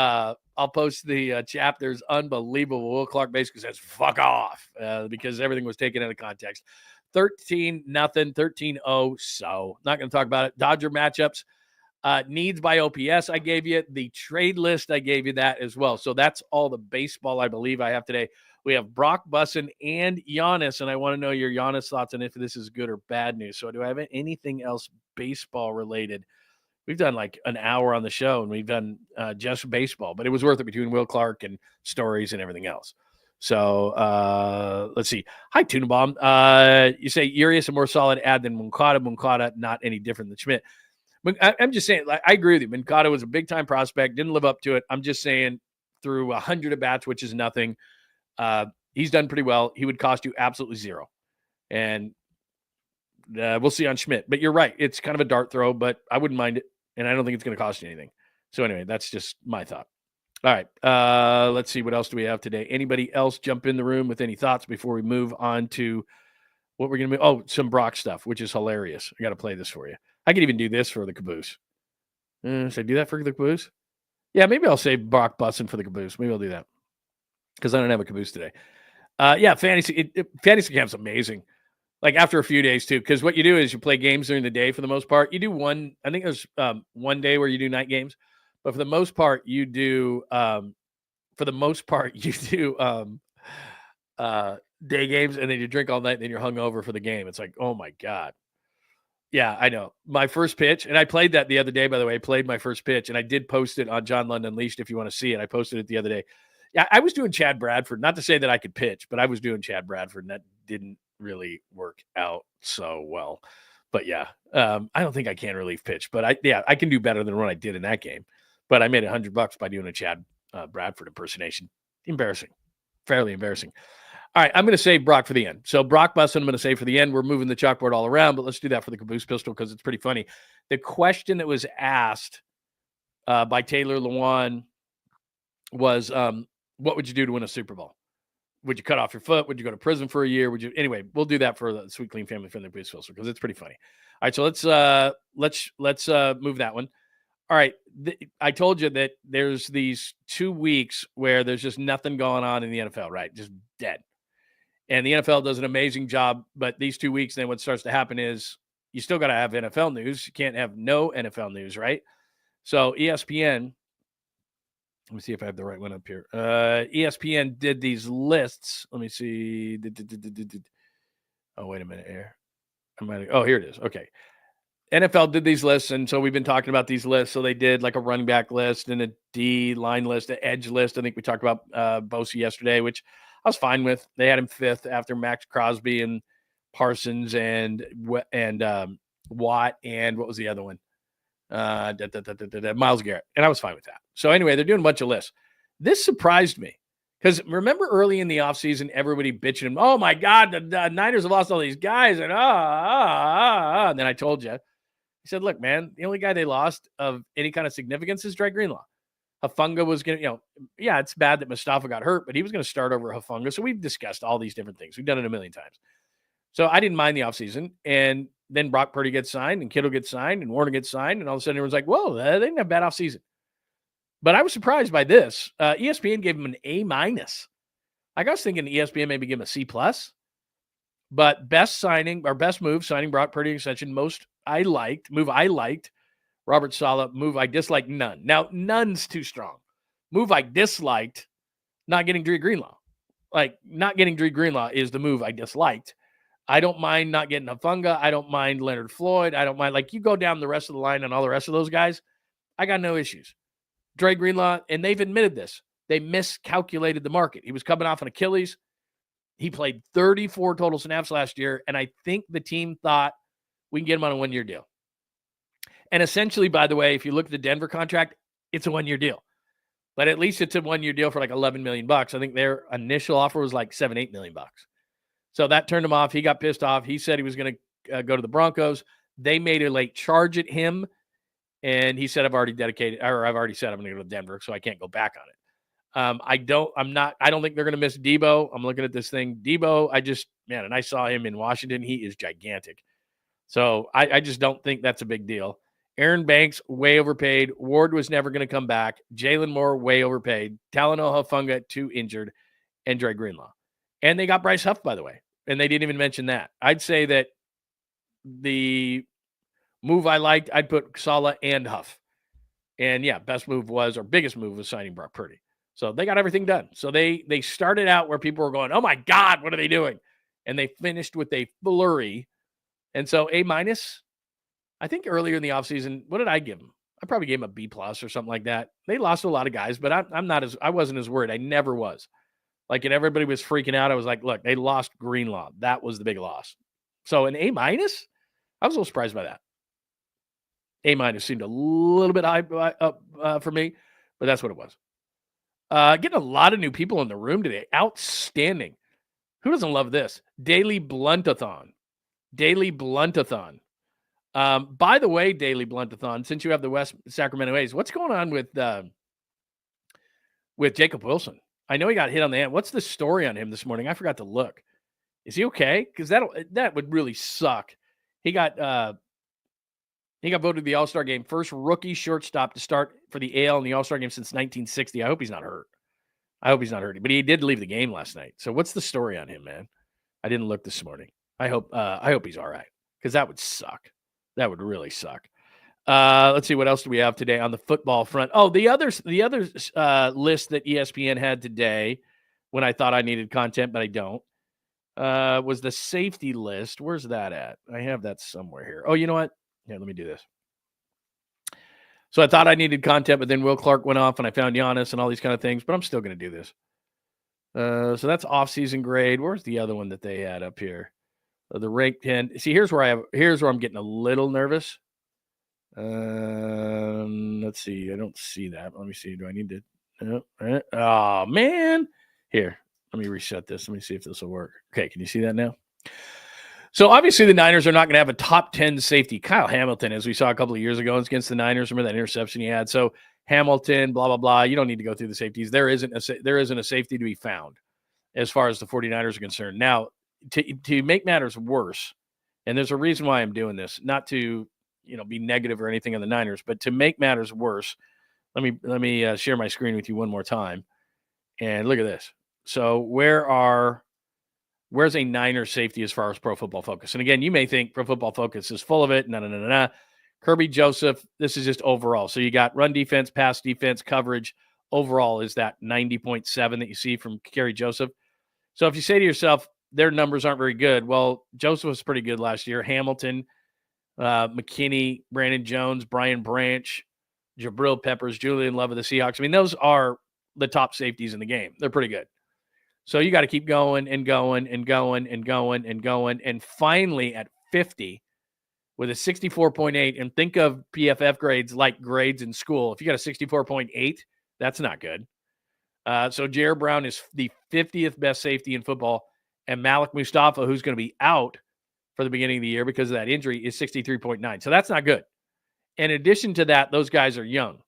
chapters. Unbelievable. Will Clark basically says, fuck off, because everything was taken out of context. 13-0, 13-0. So not going to talk about it. Dodger matchups. Needs by OPS, I gave you. The trade list, I gave you that as well. So that's all the baseball I believe I have today. We have Brock, Bussin, and Giannis, and I want to know your Giannis thoughts on if this is good or bad news. So do I have anything else baseball related? We've done like an hour on the show, and we've done just baseball, but it was worth it between Will Clark and stories and everything else. So let's see. Hi, Tuna Bomb. You say Urias a more solid ad than Moncada. Moncada not any different than Schmidt. I'm just saying, like, I agree with you. Moncada was a big-time prospect, didn't live up to it. I'm just saying through 100 at-bats, which is nothing, he's done pretty well. He would cost you absolutely zero. And we'll see on Schmidt. But you're right. It's kind of a dart throw, but I wouldn't mind it, and I don't think it's going to cost you anything. So anyway, that's just my thought. All right, let's see. What else do we have today? Anybody else jump in the room with any thoughts before we move on to what we're going to move? Oh, some Brock stuff, which is hilarious. I got to play this for you. I could even do this for the caboose. Should I do that for the caboose? Yeah, maybe I'll save Brock Bussin for the caboose. Maybe I'll do that because I don't have a caboose today. Yeah, fantasy camp's amazing. Like after a few days too, because what you do is you play games during the day for the most part. You do one. I think there's one day where you do night games, but for the most part you do. Day games, and then you drink all night, and then you're hungover for the game. It's like, oh my God. Yeah, I know. My first pitch, and I played that the other day, by the way. I played my first pitch, and I did post it on John Lund Unleashed if you want to see it. I posted it the other day. Yeah, I was doing Chad Bradford. Not to say that I could pitch, but I was doing Chad Bradford, and that didn't really work out so well. But yeah, I don't think I can relief pitch, but I can do better than what I did in that game. But I made $100 by doing a Chad Bradford impersonation. Embarrassing. Fairly embarrassing. All right, I'm going to save Brock for the end. So Brock Bussin, I'm going to save for the end. We're moving the chalkboard all around, but let's do that for the caboose pistol because it's pretty funny. The question that was asked by Taylor Lewan was, what would you do to win a Super Bowl? Would you cut off your foot? Would you go to prison for a year? Would you? Anyway, we'll do that for the Sweet Clean Family Friendly Caboose Pistol because it's pretty funny. All right, so let's move that one. All right, I told you that there's these 2 weeks where there's just nothing going on in the NFL, right? Just dead. And the NFL does an amazing job, but these 2 weeks, then what starts to happen is you still got to have NFL news. You can't have no NFL news, right? So ESPN, let me see if I have the right one up here. ESPN did these lists. Let me see. Oh, wait a minute here. Here it is. Okay. NFL did these lists, and so we've been talking about these lists. So they did like a running back list and a D line list, an edge list. I think we talked about Bosa yesterday, which I was fine with. They had him 5th after Max Crosby and Parsons and Watt and what was the other one? Myles Garrett. And I was fine with that. So anyway, they're doing a bunch of lists. This surprised me because remember early in the offseason, everybody bitching him, oh my God, the Niners have lost all these guys. And and then I told you, he said, look, man, the only guy they lost of any kind of significance is Dre Greenlaw. Hufanga was going to, it's bad that Mustafa got hurt, but he was going to start over Hufanga. So we've discussed all these different things. We've done it a million times. So I didn't mind the offseason. And then Brock Purdy gets signed and Kittle gets signed and Warner gets signed. And all of a sudden everyone's like, whoa, they didn't have a bad offseason. But I was surprised by this. ESPN gave him an A-. I was thinking ESPN maybe give him a C+. But best move, signing Brock Purdy extension, move I liked. Robert Saleh, move I disliked, none. Now, none's too strong. Move I disliked, not getting Dre Greenlaw. Like, not getting Dre Greenlaw is the move I disliked. I don't mind not getting Hufanga. I don't mind Leonard Floyd. I don't mind, like, you go down the rest of the line and all the rest of those guys, I got no issues. Dre Greenlaw, and they've admitted this, they miscalculated the market. He was coming off an Achilles. He played 34 total snaps last year, and I think the team thought we can get him on a 1-year deal. And essentially, by the way, if you look at the Denver contract, it's a 1-year deal. But at least it's a 1-year deal for like $11 million. I think their initial offer was like $7-8 million. So that turned him off. He got pissed off. He said he was going to go to the Broncos. They made a late charge at him. And he said, I've already said I'm going to go to Denver, so I can't go back on it. I don't think they're going to miss Debo. I'm looking at this thing. Debo, and I saw him in Washington. He is gigantic. So I just don't think that's a big deal. Aaron Banks, way overpaid. Ward was never going to come back. Jalen Moore, way overpaid. Talanoa Hufanga, 2 injured. And Dre Greenlaw. And they got Bryce Huff, by the way. And they didn't even mention that. I'd say that the move I liked, I'd put Sala and Huff. And yeah, biggest move was signing Brock Purdy. So they got everything done. So they started out where people were going, oh my God, what are they doing? And they finished with a flurry. And so A-, I think earlier in the offseason, what did I give them? I probably gave them a B+ or something like that. They lost a lot of guys, but I wasn't as worried. I never was. Like, and everybody was freaking out. I was like, look, they lost Greenlaw. That was the big loss. So an A-, I was a little surprised by that. A- seemed a little bit high for me, but that's what it was. Getting a lot of new people in the room today. Outstanding. Who doesn't love this? Daily Bluntathon. By the way, Daily Bluntathon, since you have the West Sacramento A's, what's going on with Jacob Wilson? I know he got hit on the hand. What's the story on him this morning? I forgot to look. Is he okay? Because that would really suck. He got voted to the All-Star game, first rookie shortstop to start for the AL in the All-Star game since 1960. I hope he's not hurt. But he did leave the game last night. So what's the story on him, man? I didn't look this morning. I hope he's all right, because that would suck. That would really suck. Let's see, what else do we have today on the football front? Oh, the other list that ESPN had today, when I thought I needed content, but I don't, was the safety list. Where's that at? I have that somewhere here. Oh, you know what? Here, let me do this. So I thought I needed content, but then Will Clark went off and I found Giannis and all these kind of things, but I'm still going to do this. So that's off-season grade. Where's the other one that they had up here? The ranked 10. See, here's where I'm getting a little nervous. Let's see. I don't see that. Let me see. Do I need to? Oh, man. Here, let me reset this. Let me see if this will work. Okay, can you see that now? So obviously the Niners are not going to have a top 10 safety. Kyle Hamilton, as we saw a couple of years ago against the Niners, remember that interception he had? So Hamilton, blah, blah, blah. You don't need to go through the safeties. There isn't a safety to be found as far as the 49ers are concerned. Now, to make matters worse, and there's a reason why I'm doing this, not to be negative or anything on the Niners, but to make matters worse, let me share my screen with you one more time. And look at this. So where's a Niners safety as far as Pro Football Focus? And again, you may think Pro Football Focus is full of it. No. Kirby Joseph, this is just overall. So you got run defense, pass defense, coverage. Overall is that 90.7 that you see from Kerry Joseph. So if you say to yourself, their numbers aren't very good, well, Joseph was pretty good last year. Hamilton, McKinney, Brandon Jones, Brian Branch, Jabril Peppers, Julian Love of the Seahawks. I mean, those are the top safeties in the game. They're pretty good. So you got to keep going and going and going and going and going. And finally at 50 with a 64.8, and think of PFF grades like grades in school. If you got a 64.8, that's not good. So Jair Brown is the 50th best safety in football. And Malik Mustafa, who's going to be out for the beginning of the year because of that injury, is 63.9. So that's not good. In addition to that, those guys are young.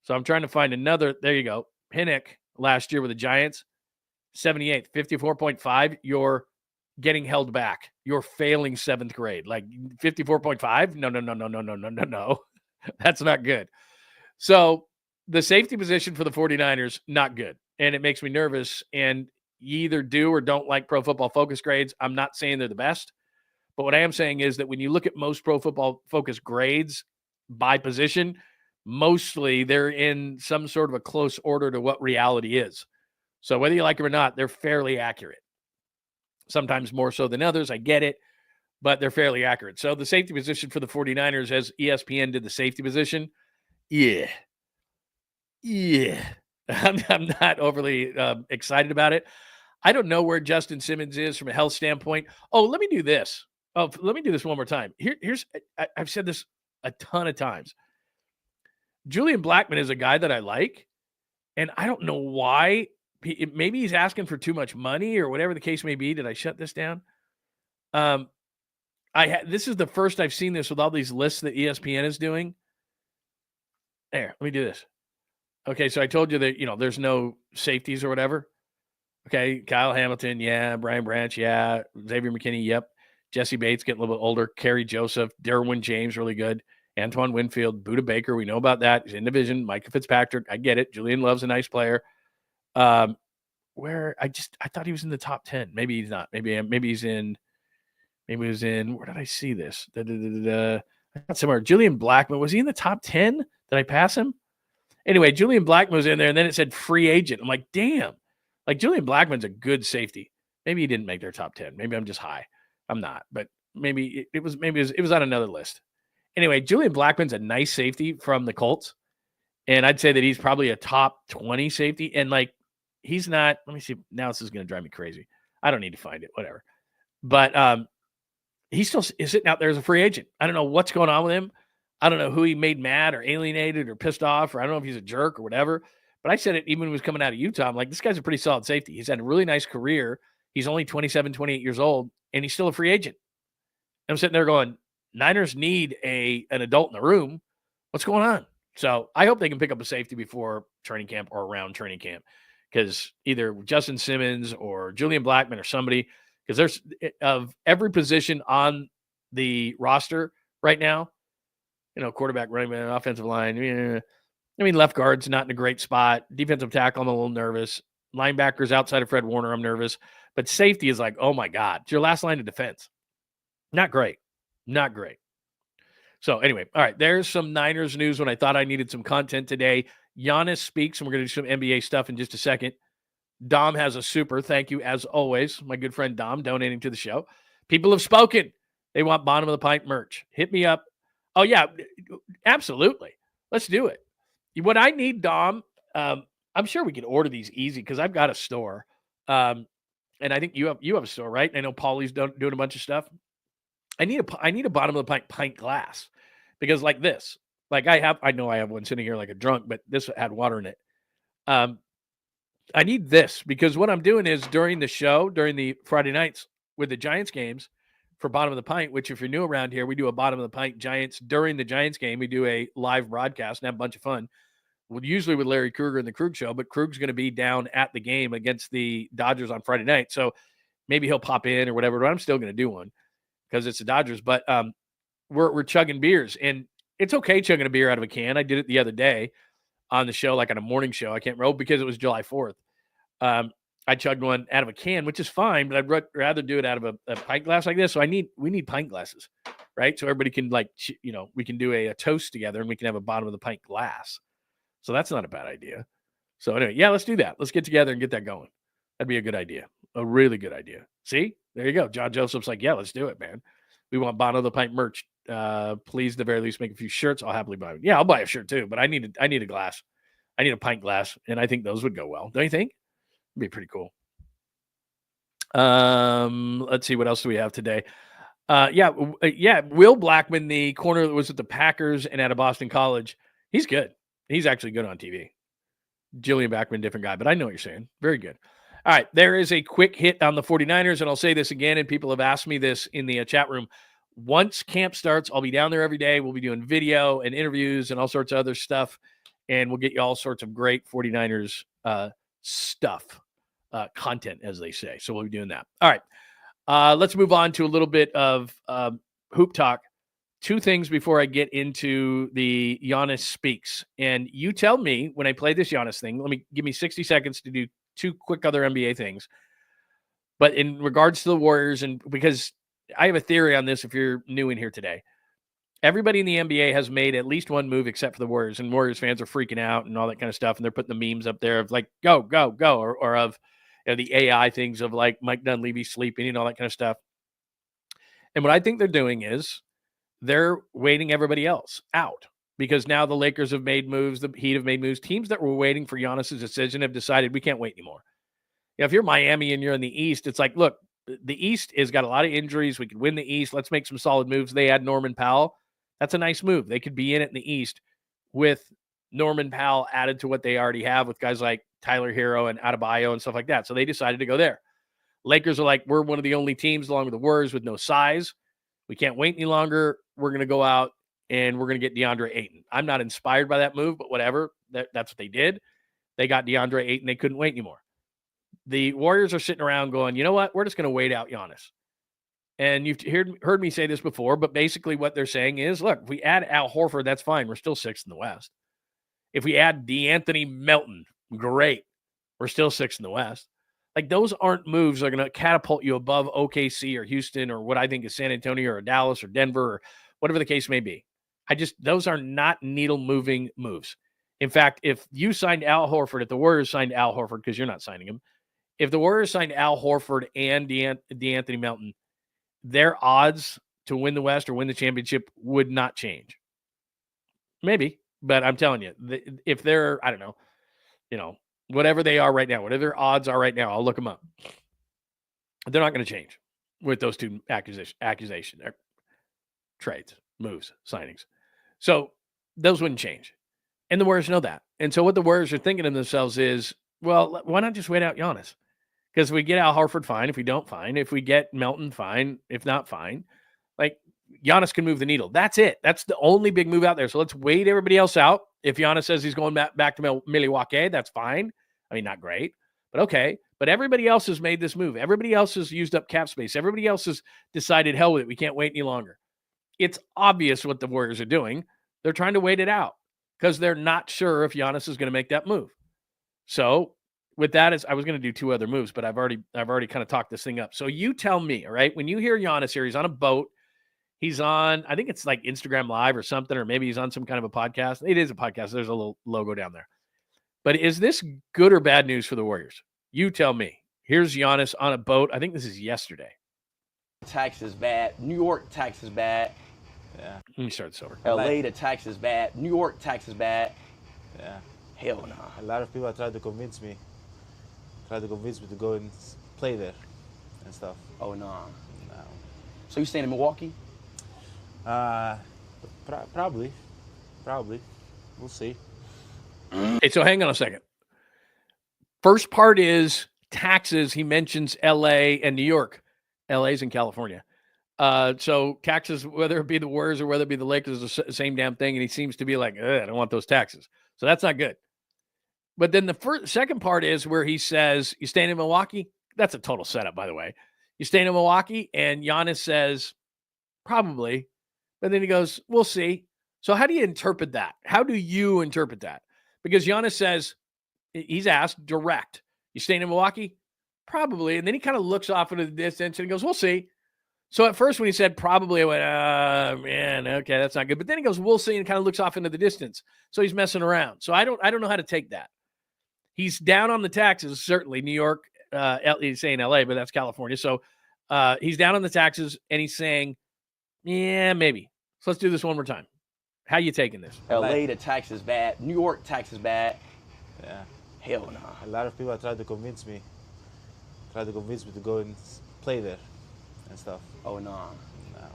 So I'm trying to find another. There you go. Pinnock last year with the Giants, 78, 54.5. You're getting held back. You're failing 7th grade. Like 54.5? No. That's not good. So the safety position for the 49ers, not good. And it makes me nervous. And you either do or don't like Pro Football Focus grades. I'm not saying they're the best. But what I am saying is that when you look at most Pro Football Focus grades by position, mostly they're in some sort of a close order to what reality is. So whether you like them or not, they're fairly accurate. Sometimes more so than others, I get it, but they're fairly accurate. So the safety position for the 49ers, as ESPN did the safety position, yeah. I'm not overly excited about it. I don't know where Justin Simmons is from a health standpoint. Oh, let me do this. Let me do this one more time. I've said this a ton of times. Julian Blackmon is a guy that I like, and I don't know why. Maybe he's asking for too much money or whatever the case may be. Did I shut this down? This is the first I've seen this with all these lists that ESPN is doing. There, let me do this. Okay, so I told you that, there's no safeties or whatever. Okay, Kyle Hamilton, yeah. Brian Branch, yeah. Xavier McKinney, yep. Jesse Bates getting a little bit older. Kerry Joseph, Derwin James, really good. Antoine Winfield, Buda Baker, we know about that. He's in division. Micah Fitzpatrick, I get it. Julian Love's a nice player. Where I thought he was in the top 10. Maybe he's not. Maybe he's in. Maybe he was in. Where did I see this? I got somewhere. Julian Blackmon, was he in the top 10? Did I pass him? Anyway, Julian Blackmon was in there, and then it said free agent. I'm like, damn. Like, Julian Blackmon's a good safety. Maybe he didn't make their top 10. Maybe I'm just high. I'm not, but maybe it was on another list. Anyway, Julian Blackmon's a nice safety from the Colts, and I'd say that he's probably a top 20 safety. And like, he's not. Let me see. Now this is going to drive me crazy. I don't need to find it. Whatever. But he still is sitting out there as a free agent. I don't know what's going on with him. I don't know who he made mad or alienated or pissed off, or I don't know if he's a jerk or whatever. But I said it even when he was coming out of Utah. I'm like, this guy's a pretty solid safety. He's had a really nice career. He's only 27, 28 years old, and he's still a free agent. And I'm sitting there going, Niners need an adult in the room. What's going on? So I hope they can pick up a safety before training camp or around training camp, because either Justin Simmons or Julian Blackmon or somebody, because there's of every position on the roster right now, quarterback, running back, offensive line. Left guard's not in a great spot. Defensive tackle, I'm a little nervous. Linebackers outside of Fred Warner, I'm nervous. But safety is like, oh my God, it's your last line of defense. Not great. Not great. So anyway, all right, there's some Niners news when I thought I needed some content today. Giannis speaks, and we're going to do some NBA stuff in just a second. Dom has a super. Thank you, as always, my good friend Dom, donating to the show. People have spoken. They want bottom of the pint merch. Hit me up. Oh, yeah, absolutely. Let's do it. What I need, Dom, I'm sure we can order these easy because I've got a store. And I think you have a store, right? I know Paulie's doing a bunch of stuff. I need a bottom of the pint glass, because like this, like I know I have one sitting here like a drunk, but this had water in it. I need this because what I'm doing is during the show, during the Friday nights with the Giants games for bottom of the pint, which if you're new around here, we do a bottom of the pint Giants during the Giants game. We do a live broadcast and have a bunch of fun. Usually with Larry Krueger and the Krug show, but Krug's going to be down at the game against the Dodgers on Friday night. So maybe he'll pop in or whatever, but I'm still going to do one because it's the Dodgers. But we're chugging beers, and it's okay chugging a beer out of a can. I did it the other day on the show, like on a morning show. I can't remember because it was July 4th. I chugged one out of a can, which is fine, but I'd rather do it out of a pint glass like this. So we need pint glasses, right? So everybody can we can do a toast together, and we can have a bottom of the pint glass. So that's not a bad idea. So anyway, yeah, let's do that. Let's get together and get that going. That'd be a good idea. A really good idea. See, there you go. John Joseph's like, yeah, let's do it, man. We want bottom of the pint merch. Please, at the very least, make a few shirts. I'll happily buy it. Yeah, I'll buy a shirt too, but I need a glass. I need a pint glass, and I think those would go well. Don't you think? It'd be pretty cool. Let's see, what else do we have today? Will Blackmon, the corner that was at the Packers and at a Boston college, he's good. He's actually good on TV. Julian Blackmon, different guy, but I know what you're saying. Very good. All right, there is a quick hit on the 49ers, and I'll say this again, and people have asked me this in the chat room. Once camp starts, I'll be down there every day. We'll be doing video and interviews and all sorts of other stuff, and we'll get you all sorts of great 49ers stuff, content, as they say. So we'll be doing that. All right, let's move on to a little bit of hoop talk. Two things before I get into the Giannis speaks. And you tell me when I play this Giannis thing, give me 60 seconds to do two quick other NBA things. But in regards to the Warriors, and because I have a theory on this if you're new in here today, everybody in the NBA has made at least one move except for the Warriors, and Warriors fans are freaking out and all that kind of stuff. And they're putting the memes up there of like, go, go, go, or of the AI things of like Mike Dunleavy sleeping and all that kind of stuff. And what I think they're doing is they're waiting everybody else out, because now the Lakers have made moves, the Heat have made moves. Teams that were waiting for Giannis's decision have decided we can't wait anymore. If you're Miami and you're in the East, it's like, look, the East has got a lot of injuries. We could win the East. Let's make some solid moves. They had Norman Powell. That's a nice move. They could be in it in the East with Norman Powell added to what they already have with guys like Tyler Hero and Adebayo and stuff like that. So they decided to go there. Lakers are like, we're one of the only teams along with the Warriors with no size. We can't wait any longer. We're going to go out and we're going to get DeAndre Ayton. I'm not inspired by that move, but whatever. That's what they did. They got DeAndre Ayton. They couldn't wait anymore. The Warriors are sitting around going, you know what? We're just going to wait out Giannis. And you've heard me say this before, but basically what they're saying is, look, if we add Al Horford, that's fine. We're still sixth in the West. If we add DeAnthony Melton, great. We're still sixth in the West. Like, those aren't moves that are going to catapult you above OKC or Houston or what I think is San Antonio or Dallas or Denver or whatever the case may be. Those are not needle-moving moves. In fact, if you signed Al Horford, if the Warriors signed Al Horford, because you're not signing him, if the Warriors signed Al Horford and DeAnthony Melton, their odds to win the West or win the championship would not change. Maybe, but I'm telling you, if they're, I don't know, whatever they are right now, whatever their odds are right now, I'll look them up. They're not going to change with those two accusation trades, moves, signings. So those wouldn't change. And the Warriors know that. And so what the Warriors are thinking to themselves is, well, why not just wait out Giannis? Because if we get Al Horford, fine. If we don't, fine. If we get Melton, fine. If not, fine. Like, Giannis can move the needle. That's it. That's the only big move out there. So let's wait everybody else out. If Giannis says he's going back to Milwaukee, that's fine. I mean, not great, but okay. But everybody else has made this move. Everybody else has used up cap space. Everybody else has decided, hell with it. We can't wait any longer. It's obvious what the Warriors are doing. They're trying to wait it out because they're not sure if Giannis is going to make that move. So with that, I was going to do two other moves, but I've already kind of talked this thing up. So you tell me, all right, when you hear Giannis here, he's on a boat. He's on, I think it's like Instagram Live or something, or maybe he's on some kind of a podcast. It is a podcast. There's a little logo down there. But is this good or bad news for the Warriors? You tell me. Here's Giannis on a boat. I think this is yesterday. Tax is bad. New York tax is bad. Yeah. Let me start this over. LA, the tax is bad. New York tax is bad. Yeah. Hell no. A lot of people tried to convince me to go and play there and stuff. Oh, no. No. So you staying in Milwaukee? Probably. We'll see. Hey, so hang on a second. First part is taxes. He mentions LA and New York. LA's in California. So taxes, whether it be the Warriors or whether it be the Lakers, is the same damn thing. And he seems to be like, I don't want those taxes. So that's not good. But then the second part is where he says, you staying in Milwaukee? That's a total setup, by the way. You staying in Milwaukee? And Giannis says, probably. But then he goes, we'll see. So how do you interpret that? How do you interpret that? Because Giannis says, he's asked direct, you staying in Milwaukee? Probably. And then he kind of looks off into the distance and he goes, we'll see. So at first when he said probably, I went, man, okay, that's not good. But then he goes, we'll see, and kind of looks off into the distance. So he's messing around. So I don't know how to take that. He's down on the taxes, certainly. New York, he's saying LA, but that's California. So he's down on the taxes, and he's saying, yeah, maybe. So let's do this one more time. How you taking this? LA, the tax is bad. New York tax is bad. Yeah. Hell no. A lot of people tried to convince me to go and play there and stuff. Oh, no. No.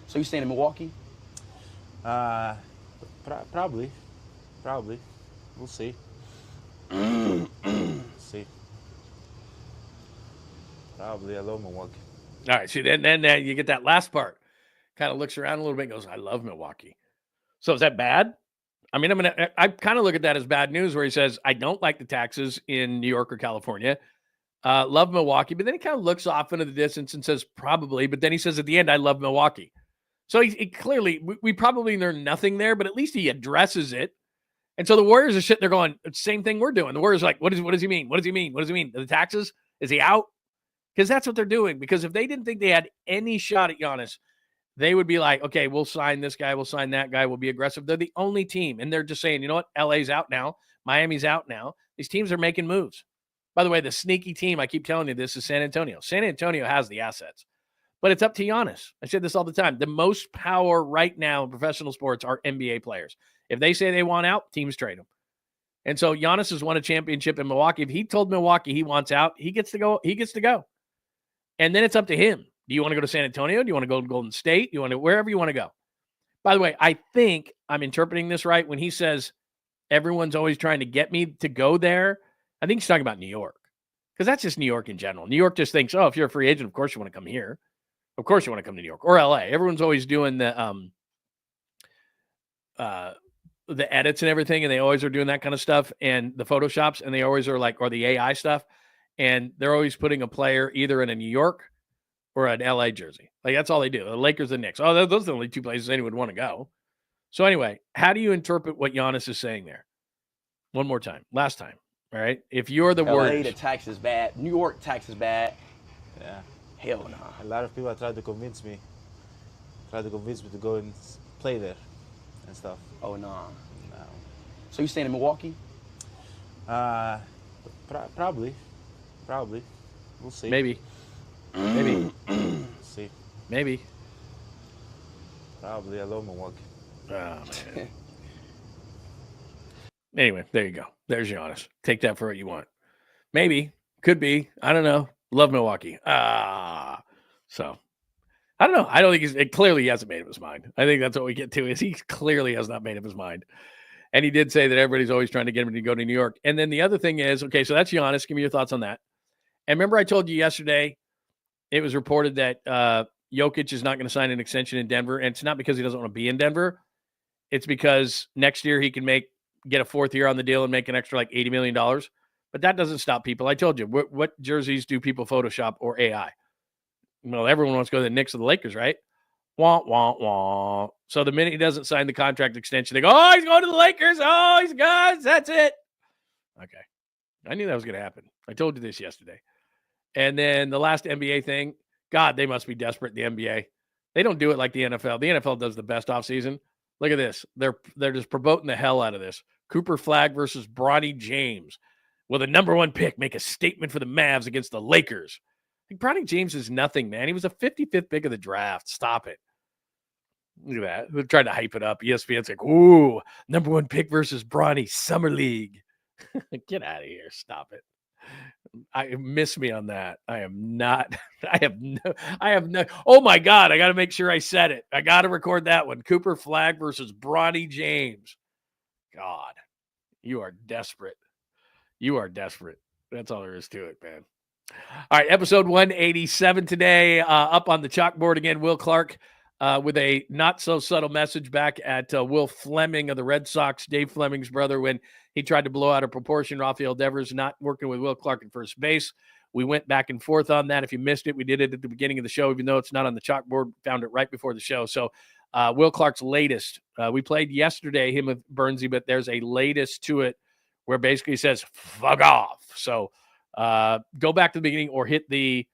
So you staying in Milwaukee? Probably. We'll see. See. Probably. I love Milwaukee. All right. See, then you get that last part. Kind of looks around a little bit and goes, I love Milwaukee. So is that bad? I mean, I kind of look at that as bad news where he says, I don't like the taxes in New York or California. Love Milwaukee. But then he kind of looks off into the distance and says, probably. But then he says at the end, I love Milwaukee. So he clearly, we probably learned nothing there, but at least he addresses it. And so the Warriors are sitting there going, it's the same thing we're doing. The Warriors are like, what does he mean? What does he mean? What does he mean? The taxes? Is he out? Because that's what they're doing. Because if they didn't think they had any shot at Giannis, they would be like, okay, we'll sign this guy. We'll sign that guy. We'll be aggressive. They're the only team. And they're just saying, you know what? LA's out now. Miami's out now. These teams are making moves. By the way, the sneaky team, I keep telling you this, is San Antonio. San Antonio has the assets. But it's up to Giannis. I said this all the time. The most power right now in professional sports are NBA players. If they say they want out, teams trade them. And so Giannis has won a championship in Milwaukee. If he told Milwaukee he wants out, he gets to go. He gets to go. And then it's up to him. Do you want to go to San Antonio? Do you want to go to Golden State? Do you want to wherever you want to go? By the way, I think I'm interpreting this right when he says everyone's always trying to get me to go there. I think he's talking about New York because that's just New York in general. New York just thinks, oh, if you're a free agent, of course you want to come here. Of course you want to come to New York or LA. Everyone's always doing the the edits and everything, and they always are doing that kind of stuff, and the Photoshops, and they always are like, or the AI stuff, and they're always putting a player either in a New York or an LA jersey. Like, that's all they do. The Lakers and Knicks. Oh, those are the only two places anyone would want to go. So anyway, how do you interpret what Giannis is saying there? One more time. Last time. All right. If you're the LA, Warriors. the tax is bad. New York, tax is bad. Yeah. Hell no. A lot of people tried to convince me to go and play there and stuff. Oh, no. No. So you staying in Milwaukee? Probably. We'll see. Maybe. We'll see. Maybe. Probably. I love Milwaukee. Oh, man. Anyway, there you go. There's Giannis. Take that for what you want. Maybe. Could be. I don't know. Love Milwaukee. So, I don't know. I don't think it clearly hasn't made up his mind. I think that's what we get to is he clearly has not made up his mind. And he did say that everybody's always trying to get him to go to New York. And then the other thing is, okay, so that's Giannis. Give me your thoughts on that. And remember I told you yesterday, it was reported that Jokic is not going to sign an extension in Denver. And it's not because he doesn't want to be in Denver. It's because next year he can get a fourth year on the deal and make an extra like $80 million. But that doesn't stop people. I told you, what jerseys do people Photoshop or AI? Well, everyone wants to go to the Knicks or the Lakers, right? Wah, wah, wah. So the minute he doesn't sign the contract extension, they go, oh, he's going to the Lakers. Oh, he's gone. That's it. Okay. I knew that was going to happen. I told you this yesterday. And then the last NBA thing, God, they must be desperate, the NBA. They don't do it like the NFL. The NFL does the best offseason. Look at this. They're just promoting the hell out of this. Cooper Flag versus Bronny James. Will the number one pick make a statement for the Mavs against the Lakers? Like, Bronny James is nothing, man. He was a 55th pick of the draft. Stop it. Look at that. They're trying to hype it up. ESPN's like, ooh, number one pick versus Bronny, Summer League. Get out of here. Stop it. I miss me on that. I have no. Oh my God. I got to make sure I said it. I got to record that one. Cooper Flag versus Bronny James. God, you are desperate. You are desperate. That's all there is to it, man. All right. Episode 187 today. Up on the chalkboard again, Will Clark with a not so subtle message back at Will Fleming of the Red Sox, Dave Fleming's brother, when he tried to blow out of proportion Rafael Devers not working with Will Clark at first base. We went back and forth on that. If you missed it, we did it at the beginning of the show, even though it's not on the chalkboard. Found it right before the show. So Will Clark's latest, we played yesterday, him with Bernsey, but there's a latest to it where basically says, fuck off. So go back to the beginning or hit the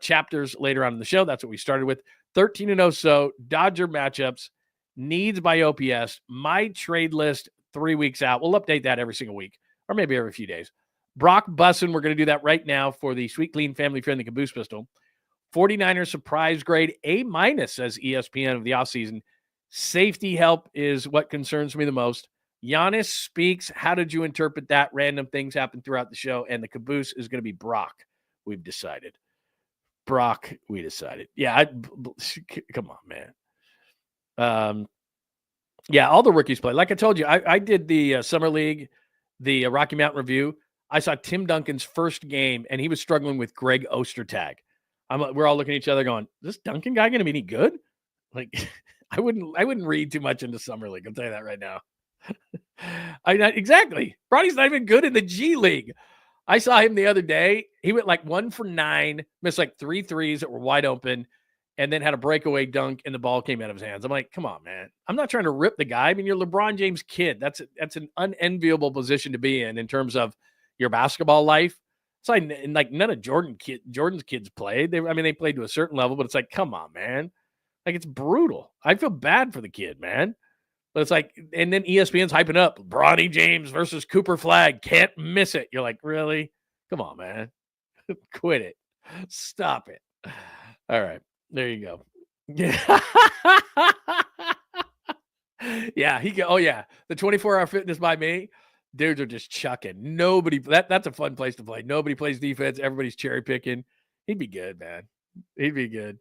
chapters later on in the show. That's what we started with. 13-0 so Dodger matchups, needs by OPS, my trade list 3 weeks out. We'll update that every single week or maybe every few days. Brock Bussin, we're going to do that right now for the Sweet Clean Family Friendly Caboose Pistol. 49ers surprise grade A-, says ESPN of the offseason. Safety help is what concerns me the most. Giannis speaks. How did you interpret that? Random things happen throughout the show, and the caboose is going to be Brock. We've decided. Brock, we decided. Yeah, come on, man. Yeah, all the rookies play. Like I told you, I did the Summer League, the Rocky Mountain Review. I saw Tim Duncan's first game, and he was struggling with Greg Ostertag. We're all looking at each other going, is this Duncan guy going to be any good? Like, I wouldn't read too much into Summer League. I'll tell you that right now. Exactly. Bronny's not even good in the G League. I saw him the other day. He went like 1 for 9, missed like 3 threes that were wide open, and then had a breakaway dunk, and the ball came out of his hands. I'm like, come on, man. I'm not trying to rip the guy. I mean, you're LeBron James' kid. That's an unenviable position to be in terms of your basketball life. It's like none of Jordan's kids played. They played to a certain level, but it's like, come on, man. Like, it's brutal. I feel bad for the kid, man. But it's like, and then ESPN's hyping up Bronny James versus Cooper Flag. Can't miss it. You're like, really? Come on, man. Quit it. Stop it. All right. There you go. Yeah. Yeah. The 24-hour fitness by me. Dudes are just chucking. That's a fun place to play. Nobody plays defense. Everybody's cherry picking. He'd be good, man. He'd be good.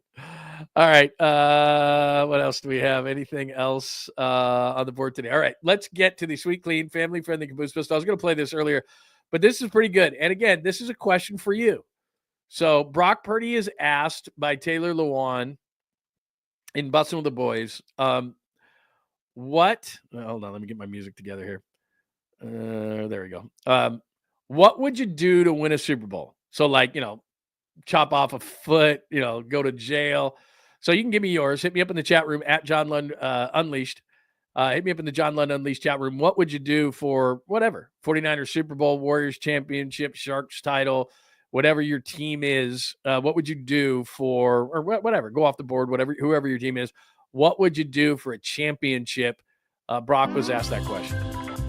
All right. What else do we have? Anything else on the board today? All right. Let's get to the Sweet Clean Family Friendly Caboose Pistol. I was going to play this earlier, but this is pretty good. And again, this is a question for you. So Brock Purdy is asked by Taylor Lewan in Bussin' with the Boys, What? Hold on, let me get my music together here. There we go. What would you do to win a Super Bowl? So, like, chop off a foot, go to jail. So you can give me yours. Hit me up in the chat room at John Lund Unleashed. Hit me up in the John Lund Unleashed chat room. What would you do for whatever? 49ers Super Bowl, Warriors championship, Sharks title, whatever your team is. What would you do for, or whatever, go off the board, whoever your team is. What would you do for a championship? Brock was asked that question.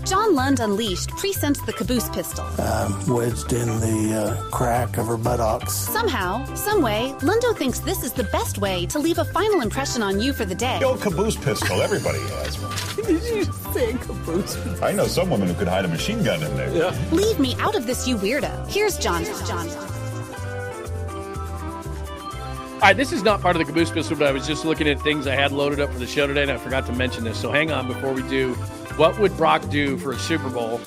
John Lund Unleashed presents the caboose pistol. Wedged in the crack of her buttocks. Somehow, someway, Lundo thinks this is the best way to leave a final impression on you for the day. The old caboose pistol, everybody has one. Did you say caboose? I know some women who could hide a machine gun in there. Yeah. Leave me out of this, you weirdo. Here's John. All right, this is not part of the caboose pistol, but I was just looking at things I had loaded up for the show today, and I forgot to mention this. So hang on before we do. What would Brock do for a Super Bowl?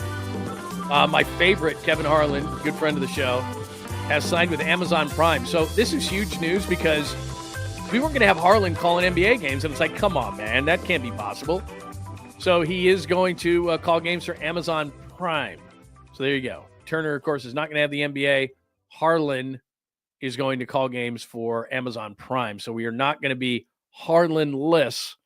My favorite, Kevin Harlan, good friend of the show, has signed with Amazon Prime. So this is huge news because we weren't going to have Harlan calling NBA games, and it's like, come on, man, that can't be possible. So he is going to call games for Amazon Prime. So there you go. Turner, of course, is not going to have the NBA. Harlan is going to call games for Amazon Prime. So we are not going to be Harlan-less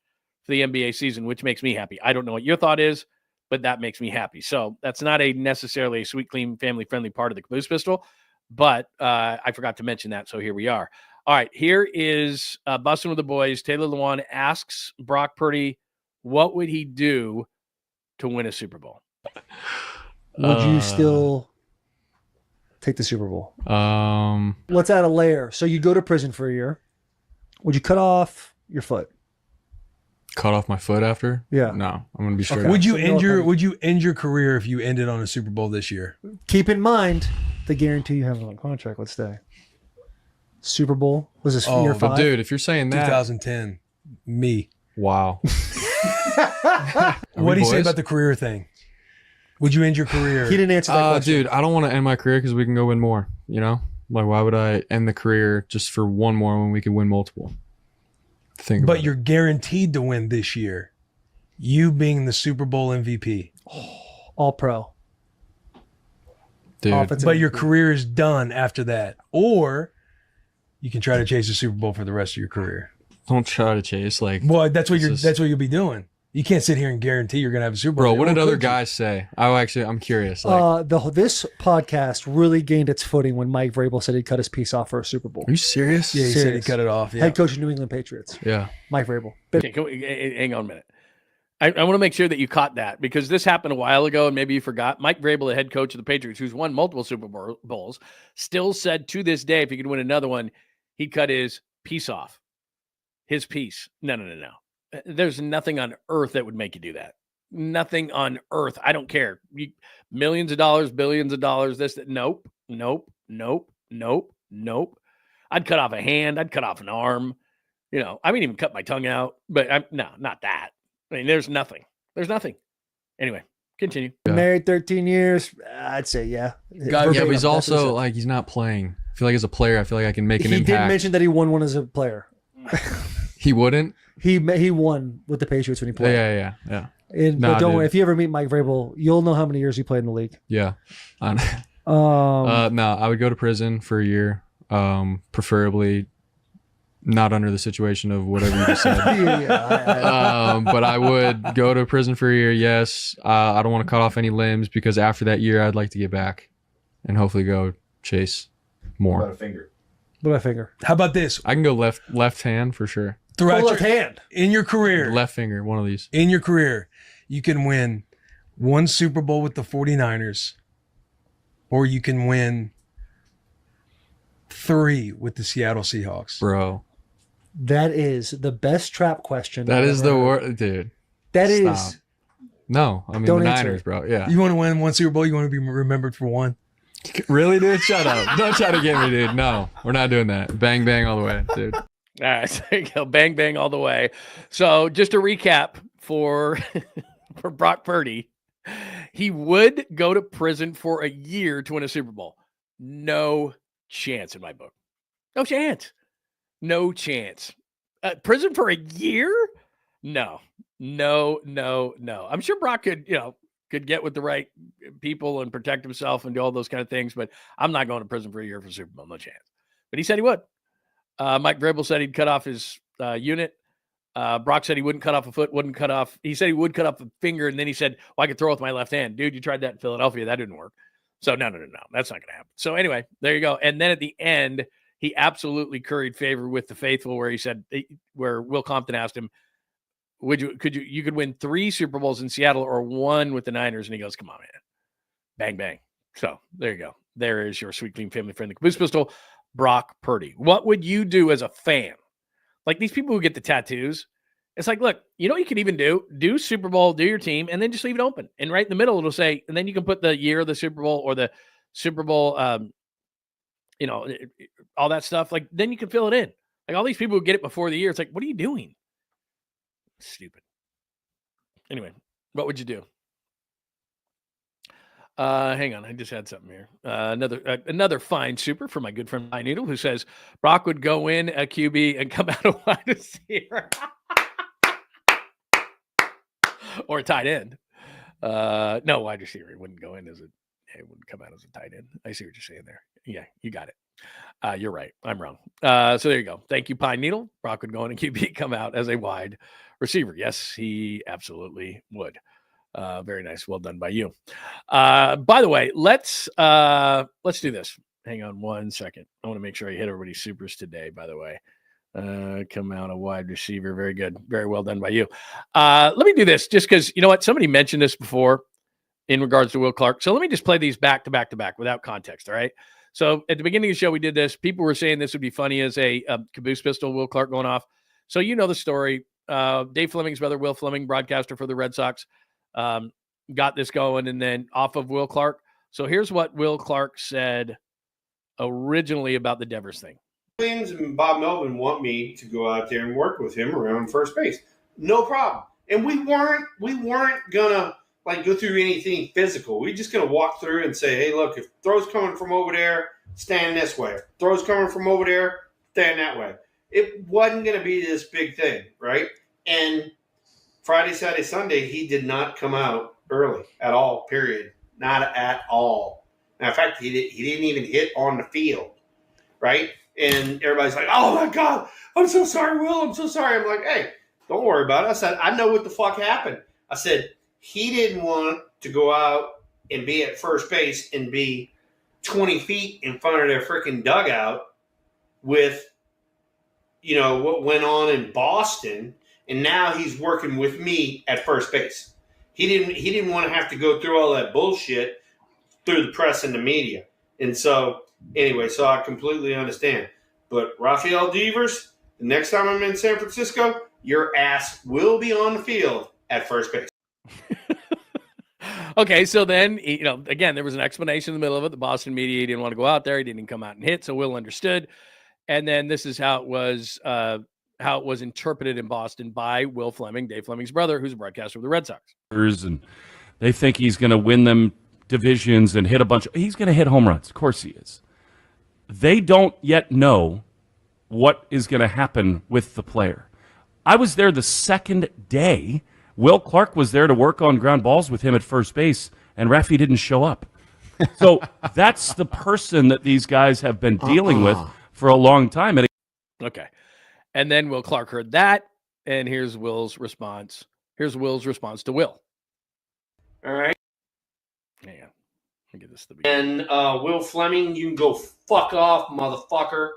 for the NBA season, which makes me happy. I don't know what your thought is, but that makes me happy. So that's not necessarily a sweet, clean, family-friendly part of the caboose pistol, but I forgot to mention that, so here we are. All right, here is Bussin' with the Boys. Taylor Lewan asks Brock Purdy, what would he do to win a Super Bowl? Would you still take the Super Bowl? Let's add a layer. So you go to prison for a year. Would you cut off your foot? Cut off my foot after? Yeah. No, I'm gonna be straight. Okay. Up. Would you end your career if you ended on a Super Bowl this year? Keep in mind the guarantee you have on contract would stay. Super Bowl was this year 5? But dude, if you're saying that 2010, me. Wow. What do you say about the career thing? Would you end your career? He didn't answer that question. Dude, I don't want to end my career because we can go win more. Like, why would I end the career just for one more when we can win multiple? But you're guaranteed to win this year. You being the Super Bowl MVP. All pro. Dude. But your career is done after that. Or you can try to chase the Super Bowl for the rest of your career. Don't try to chase. Well, that's what you'll be doing. You can't sit here and guarantee you're gonna have a Super Bowl. Bro, what did other guys say? I'm curious. This podcast really gained its footing when Mike Vrabel said he'd cut his piece off for a Super Bowl. Are you serious? Yeah, he said he cut it off. Yeah. Head coach of New England Patriots. Yeah. Mike Vrabel. Okay, hang on a minute. I want to make sure that you caught that because this happened a while ago and maybe you forgot. Mike Vrabel, the head coach of the Patriots, who's won multiple Super Bowls, still said to this day, if he could win another one, he'd cut his piece off. His piece. No. There's nothing on earth that would make you do that. Nothing on earth. I don't care. Millions of dollars, billions of dollars, this, that. Nope. I'd cut off a hand. I'd cut off an arm. I wouldn't even cut my tongue out. But no, not that. I mean, there's nothing. Anyway, continue. Yeah. Married 13 years. I'd say, yeah. But he's also he's not playing. I feel like as a player, I feel like I can make an impact. He did mention that he won one as a player. He wouldn't? He won with the Patriots when he played. Yeah. But don't worry, if you ever meet Mike Vrabel, you'll know how many years he played in the league. Yeah. No, I would go to prison for a year, preferably not under the situation of whatever you just said. But I would go to prison for a year, yes. I don't want to cut off any limbs because after that year, I'd like to get back and hopefully go chase more. What about a finger? What about a finger? How about this? I can go left hand for sure. Throughout left hand. In your career. Left finger, one of these. In your career, you can win one Super Bowl with the 49ers, or you can win 3 with the Seattle Seahawks. Bro. That is the best trap question. That is the word, dude. That Stop. is. No, I mean the Niners, bro. Yeah. You want to win one Super Bowl? You want to be remembered for one? Really, dude? Shut up. Don't try to get me, dude. No, we're not doing that. Bang, bang all the way, dude. All right, there you go. Bang, bang all the way. So just to recap for Brock Purdy, he would go to prison for a year to win a Super Bowl. No chance in my book. No chance. Prison for a year? No. No. I'm sure Brock could get with the right people and protect himself and do all those kind of things, but I'm not going to prison for a year for Super Bowl. No chance. But he said he would. Mike Vrabel said he'd cut off his unit. Brock said he wouldn't cut off a foot, he said he would cut off a finger, and then he said, well, I could throw with my left hand. Dude, you tried that in Philadelphia. That didn't work. So no. That's not going to happen. So anyway, there you go. And then at the end, he absolutely curried favor with the faithful where Will Compton asked him, you could win 3 Super Bowls in Seattle or 1 with the Niners. And he goes, come on, man. Bang, bang. So there you go. There is your sweet, clean, family-friendly Caboose Pistol, Brock Purdy. What would you do as a fan? Like these people who get the tattoos, it's like, look, you know what you could even do Super Bowl, do your team, and then just leave it open. And right in the middle, it'll say, and then you can put the year of the Super Bowl or the Super Bowl, all that stuff. Like, then you can fill it in. Like all these people who get it before the year, it's like, what are you doing? Stupid. Anyway, what would you do? Hang on, I just had something here. Another fine super for my good friend Pine Needle, who says Brock would go in a QB and come out a wide receiver or a tight end. No, wide receiver. He wouldn't go in it wouldn't come out as a tight end. I see what you're saying there. Yeah, you got it. You're right. I'm wrong. So there you go. Thank you, Pine Needle. Brock would go in a QB, come out as a wide receiver. Yes, he absolutely would. Very nice. Well done by you. By the way, let's do this. Hang on 1 second. I want to make sure I hit everybody's supers today, by the way. Come out a wide receiver. Very good. Very well done by you. Let me do this just because, you know what? Somebody mentioned this before in regards to Will Clark. So let me just play these back to back without context. All right. So at the beginning of the show, we did this. People were saying this would be funny as a Caboose Pistol, Will Clark going off. So you know the story. Dave Fleming's brother, Will Fleming, broadcaster for the Red Sox, got this going, and then off of Will Clark. So here's what Will Clark said originally about the Devers thing. Williams and Bob Melvin want me to go out there and work with him around first base. No problem. And we weren't gonna like go through anything physical. We're just gonna walk through and say, hey, look, if throw's coming from over there, stand this way. If throw's coming from over there, stand that way. It wasn't gonna be this big thing, right? And Friday, Saturday, Sunday, he did not come out early at all, period. Not at all. Matter of fact, he didn't even hit on the field, right? And everybody's like, oh, my God, I'm so sorry, Will. I'm so sorry. I'm like, hey, don't worry about it. I said, I know what the fuck happened. I said, he didn't want to go out and be at first base and be 20 feet in front of their freaking dugout with, what went on in Boston. And now he's working with me at first base. He didn't want to have to go through all that bullshit through the press and the media. And so, anyway, so I completely understand. But Rafael Devers, the next time I'm in San Francisco, your ass will be on the field at first base. Okay, so then, again, there was an explanation in the middle of it. The Boston media didn't want to go out there. He didn't come out and hit, so Will understood. And then this is how it was interpreted in Boston by Will Fleming, Dave Fleming's brother, who's a broadcaster of the Red Sox. And they think he's going to win them divisions and hit a bunch. He's going to hit home runs. Of course he is. They don't yet know what is going to happen with the player. I was there the second day. Will Clark was there to work on ground balls with him at first base, and Rafi didn't show up. So that's the person that these guys have been dealing with for a long time. Okay. And then Will Clark heard that, and here's Will's response. Here's Will's response to Will. All right. Hang on. Let me get this to the beginning. And Will Fleming, you can go fuck off, motherfucker.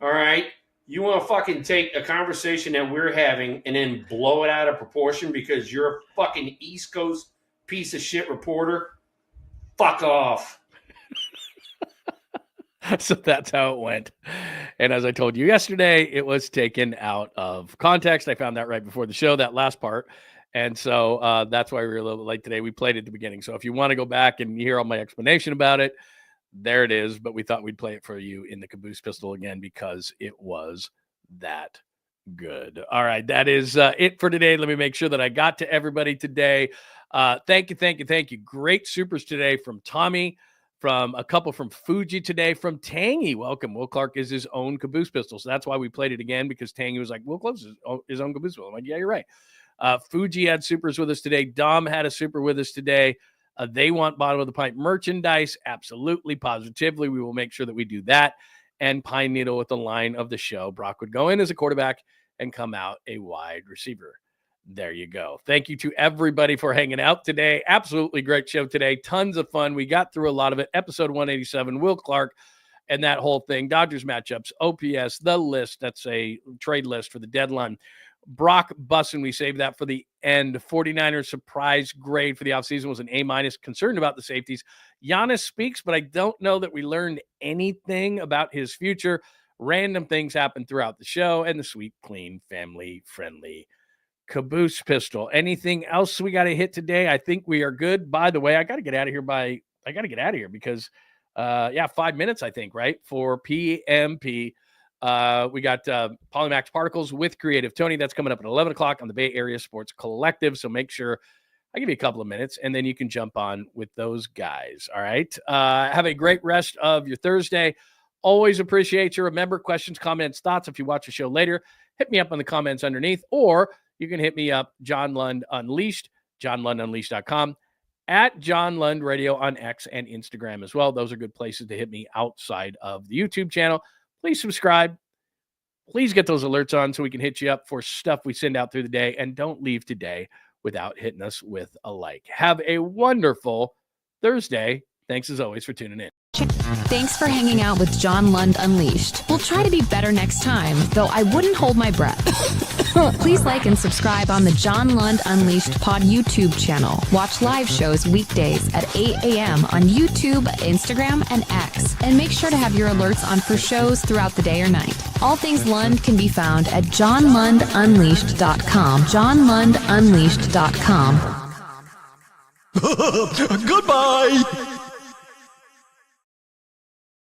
All right? You want to fucking take a conversation that we're having and then blow it out of proportion because you're a fucking East Coast piece of shit reporter? Fuck off. So that's how it went. And as I told you yesterday, it was taken out of context. I found that right before the show, that last part. And so that's why we were a little bit late today. We played it at the beginning. So if you want to go back and hear all my explanation about it, there it is. But we thought we'd play it for you in the Caboose Pistol again because it was that good. All right. That is it for today. Let me make sure that I got to everybody today. Thank you. Great supers today from Tommy, from a couple from Fuji today, from Tangy. Welcome. Will Clark is his own Caboose Pistol. So that's why we played it again, because Tangy was like, Will Clark is his own Caboose Pistol. I'm like, yeah, you're right. Fuji had supers with us today. Dom had a super with us today. They want bottom of the pipe merchandise. Absolutely, positively. We will make sure that we do that. And Pine Needle with the line of the show. Brock would go in as a quarterback and come out a wide receiver. There you go. Thank you to everybody for hanging out today. Absolutely great show today. Tons of fun. We got through a lot of it. Episode 187, Will Clark and that whole thing. Dodgers matchups, OPS, the list. That's a trade list for the deadline. Brock Bussin, we saved that for the end. 49ers surprise grade for the offseason was an A-. Concerned about the safeties. Giannis speaks, but I don't know that we learned anything about his future. Random things happen throughout the show, and the sweet, clean, family-friendly caboose pistol. Anything else we got to hit today? I think we are good. By the way, I got to get out of here because 5 minutes, I think, right? For PMP. We got Polymax Particles with Creative Tony. That's coming up at 11 o'clock on the Bay Area Sports Collective. So make sure I give you a couple of minutes and then you can jump on with those guys. All right. Have a great rest of your Thursday. Always appreciate you. Remember, questions, comments, thoughts. If you watch the show later, hit me up in the comments underneath, or you can hit me up, John Lund Unleashed, johnlundunleashed.com, at John Lund Radio on X and Instagram as well. Those are good places to hit me outside of the YouTube channel. Please subscribe. Please get those alerts on so we can hit you up for stuff we send out through the day. And don't leave today without hitting us with a like. Have a wonderful Thursday. Thanks as always for tuning in. Thanks for hanging out with John Lund Unleashed. We'll try to be better next time, though I wouldn't hold my breath. Please like and subscribe on the John Lund Unleashed Pod YouTube channel. Watch live shows weekdays at 8 a.m. on YouTube, Instagram, and X. And make sure to have your alerts on for shows throughout the day or night. All things Lund can be found at johnlundunleashed.com. johnlundunleashed.com. Goodbye!